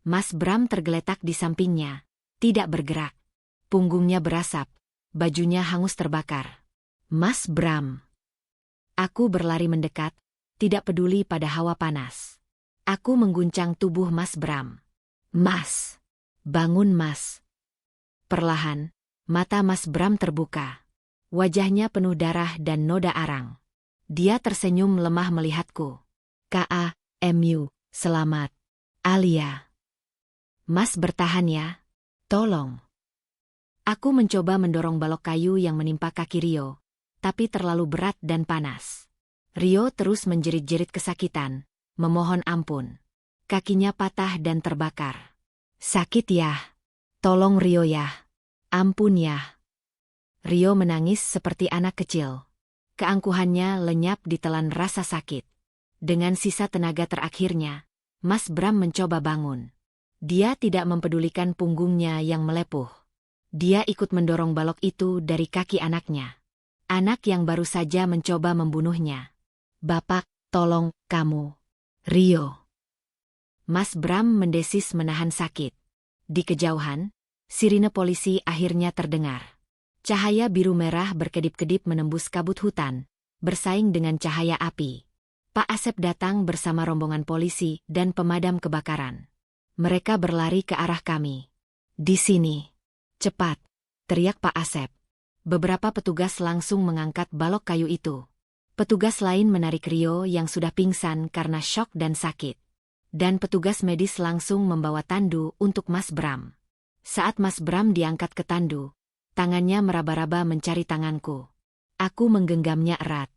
Mas Bram tergeletak di sampingnya. Tidak bergerak. Punggungnya berasap. Bajunya hangus terbakar. Mas Bram. Aku berlari mendekat, tidak peduli pada hawa panas. Aku mengguncang tubuh Mas Bram. Mas. Bangun Mas. Perlahan, mata Mas Bram terbuka. Wajahnya penuh darah dan noda arang. Dia tersenyum lemah melihatku. K.A.M.U. Selamat. Alia. Mas bertahan ya. Tolong. Aku mencoba mendorong balok kayu yang menimpa kaki Rio, tapi terlalu berat dan panas. Rio terus menjerit-jerit kesakitan, memohon ampun. Kakinya patah dan terbakar. Sakit ya? Tolong Rio ya. Ampun ya. Rio menangis seperti anak kecil. Keangkuhannya lenyap ditelan rasa sakit. Dengan sisa tenaga terakhirnya, Mas Bram mencoba bangun. Dia tidak mempedulikan punggungnya yang melepuh. Dia ikut mendorong balok itu dari kaki anaknya. Anak yang baru saja mencoba membunuhnya. Bapak, tolong, kamu. Rio. Mas Bram mendesis menahan sakit. Di kejauhan, sirine polisi akhirnya terdengar. Cahaya biru merah berkedip-kedip menembus kabut hutan, bersaing dengan cahaya api. Pak Asep datang bersama rombongan polisi dan pemadam kebakaran. Mereka berlari ke arah kami. Di sini. Cepat, teriak Pak Asep. Beberapa petugas langsung mengangkat balok kayu itu. Petugas lain menarik Rio yang sudah pingsan karena syok dan sakit. Dan petugas medis langsung membawa tandu untuk Mas Bram. Saat Mas Bram diangkat ke tandu, tangannya meraba-raba mencari tanganku. Aku menggenggamnya erat.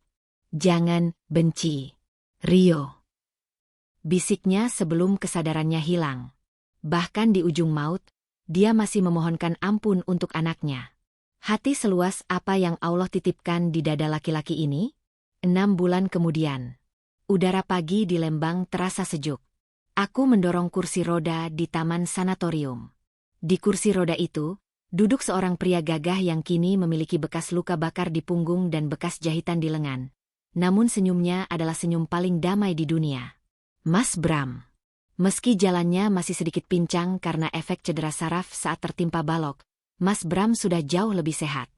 Jangan benci, Rio. Bisiknya sebelum kesadarannya hilang. Bahkan di ujung maut, dia masih memohonkan ampun untuk anaknya. Hati seluas apa yang Allah titipkan di dada laki-laki ini? 6 bulan kemudian. Udara pagi di Lembang terasa sejuk. Aku mendorong kursi roda di taman sanatorium. Di kursi roda itu, duduk seorang pria gagah yang kini memiliki bekas luka bakar di punggung dan bekas jahitan di lengan. Namun senyumnya adalah senyum paling damai di dunia. Mas Bram. Meski jalannya masih sedikit pincang karena efek cedera saraf saat tertimpa balok, Mas Bram sudah jauh lebih sehat.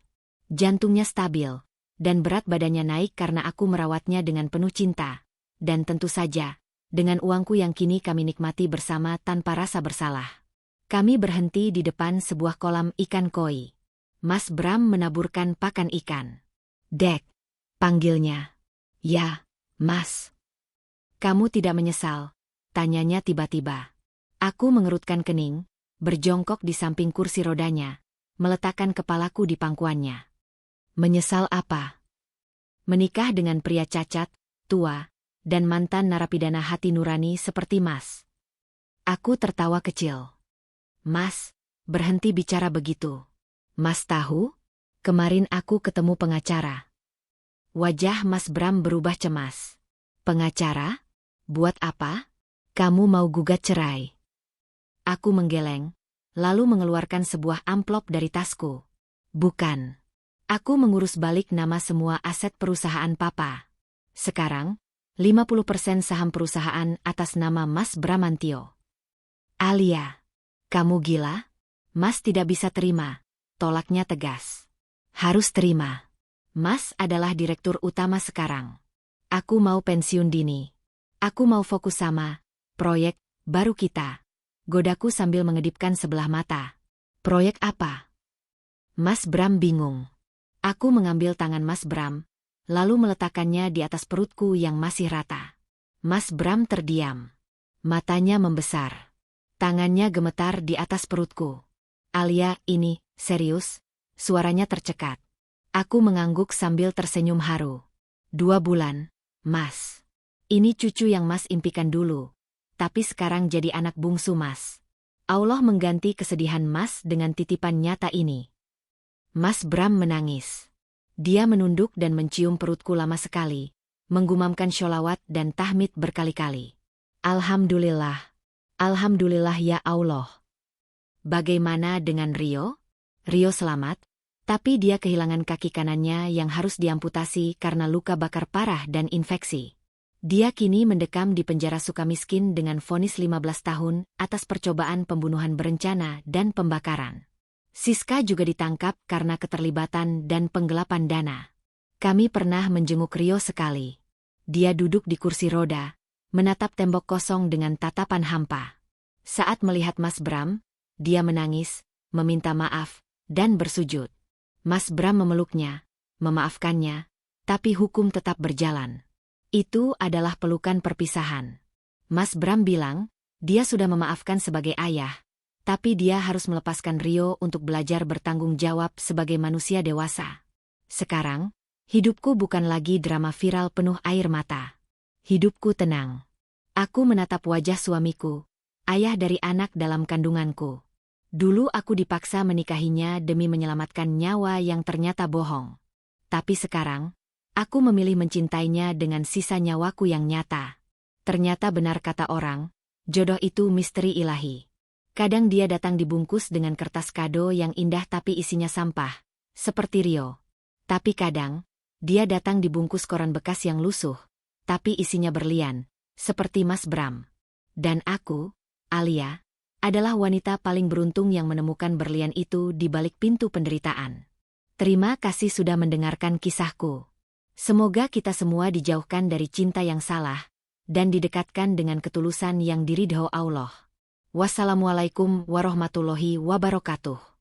Jantungnya stabil, dan berat badannya naik karena aku merawatnya dengan penuh cinta. Dan tentu saja, dengan uangku yang kini kami nikmati bersama tanpa rasa bersalah. Kami berhenti di depan sebuah kolam ikan koi. Mas Bram menaburkan pakan ikan. Dek, panggilnya. Ya, Mas. Kamu tidak menyesal? Tanyanya tiba-tiba. Aku mengerutkan kening, berjongkok di samping kursi rodanya, meletakkan kepalaku di pangkuannya. Menyesal apa? Menikah dengan pria cacat, tua, dan mantan narapidana hati nurani seperti Mas. Aku tertawa kecil. Mas, berhenti bicara begitu. Mas tahu? Kemarin aku ketemu pengacara. Wajah Mas Bram berubah cemas. Pengacara? Buat apa? Kamu mau gugat cerai? Aku menggeleng, lalu mengeluarkan sebuah amplop dari tasku. Bukan. Aku mengurus balik nama semua aset perusahaan Papa. Sekarang, 50% saham perusahaan atas nama Mas Bramantio. Alia, kamu gila? Mas tidak bisa terima. Tolaknya tegas. Harus terima. Mas adalah direktur utama sekarang. Aku mau pensiun dini. Aku mau fokus sama proyek baru kita. Godaku sambil mengedipkan sebelah mata. Proyek apa? Mas Bram bingung. Aku mengambil tangan Mas Bram, lalu meletakkannya di atas perutku yang masih rata. Mas Bram terdiam. Matanya membesar. Tangannya gemetar di atas perutku. Alia, ini, serius? Suaranya tercekat. Aku mengangguk sambil tersenyum haru. 2 bulan, Mas. Ini cucu yang Mas impikan dulu. Tapi sekarang jadi anak bungsu Mas. Allah mengganti kesedihan Mas dengan titipan nyata ini. Mas Bram menangis. Dia menunduk dan mencium perutku lama sekali, menggumamkan sholawat dan tahmid berkali-kali. Alhamdulillah. Alhamdulillah ya Allah. Bagaimana dengan Rio? Rio selamat, tapi dia kehilangan kaki kanannya yang harus diamputasi karena luka bakar parah dan infeksi. Dia kini mendekam di penjara Sukamiskin dengan vonis 15 tahun atas percobaan pembunuhan berencana dan pembakaran. Siska juga ditangkap karena keterlibatan dan penggelapan dana. Kami pernah menjenguk Rio sekali. Dia duduk di kursi roda, menatap tembok kosong dengan tatapan hampa. Saat melihat Mas Bram, dia menangis, meminta maaf, dan bersujud. Mas Bram memeluknya, memaafkannya, tapi hukum tetap berjalan. Itu adalah pelukan perpisahan. Mas Bram bilang, dia sudah memaafkan sebagai ayah, tapi dia harus melepaskan Rio untuk belajar bertanggung jawab sebagai manusia dewasa. Sekarang, hidupku bukan lagi drama viral penuh air mata. Hidupku tenang. Aku menatap wajah suamiku, ayah dari anak dalam kandunganku. Dulu aku dipaksa menikahinya demi menyelamatkan nyawa yang ternyata bohong. Tapi sekarang, aku memilih mencintainya dengan sisa nyawaku yang nyata. Ternyata benar kata orang, jodoh itu misteri ilahi. Kadang dia datang dibungkus dengan kertas kado yang indah tapi isinya sampah, seperti Rio. Tapi kadang, dia datang dibungkus koran bekas yang lusuh, tapi isinya berlian, seperti Mas Bram. Dan aku, Alia, adalah wanita paling beruntung yang menemukan berlian itu di balik pintu penderitaan. Terima kasih sudah mendengarkan kisahku. Semoga kita semua dijauhkan dari cinta yang salah, dan didekatkan dengan ketulusan yang diridho Allah. Wassalamualaikum warahmatullahi wabarakatuh.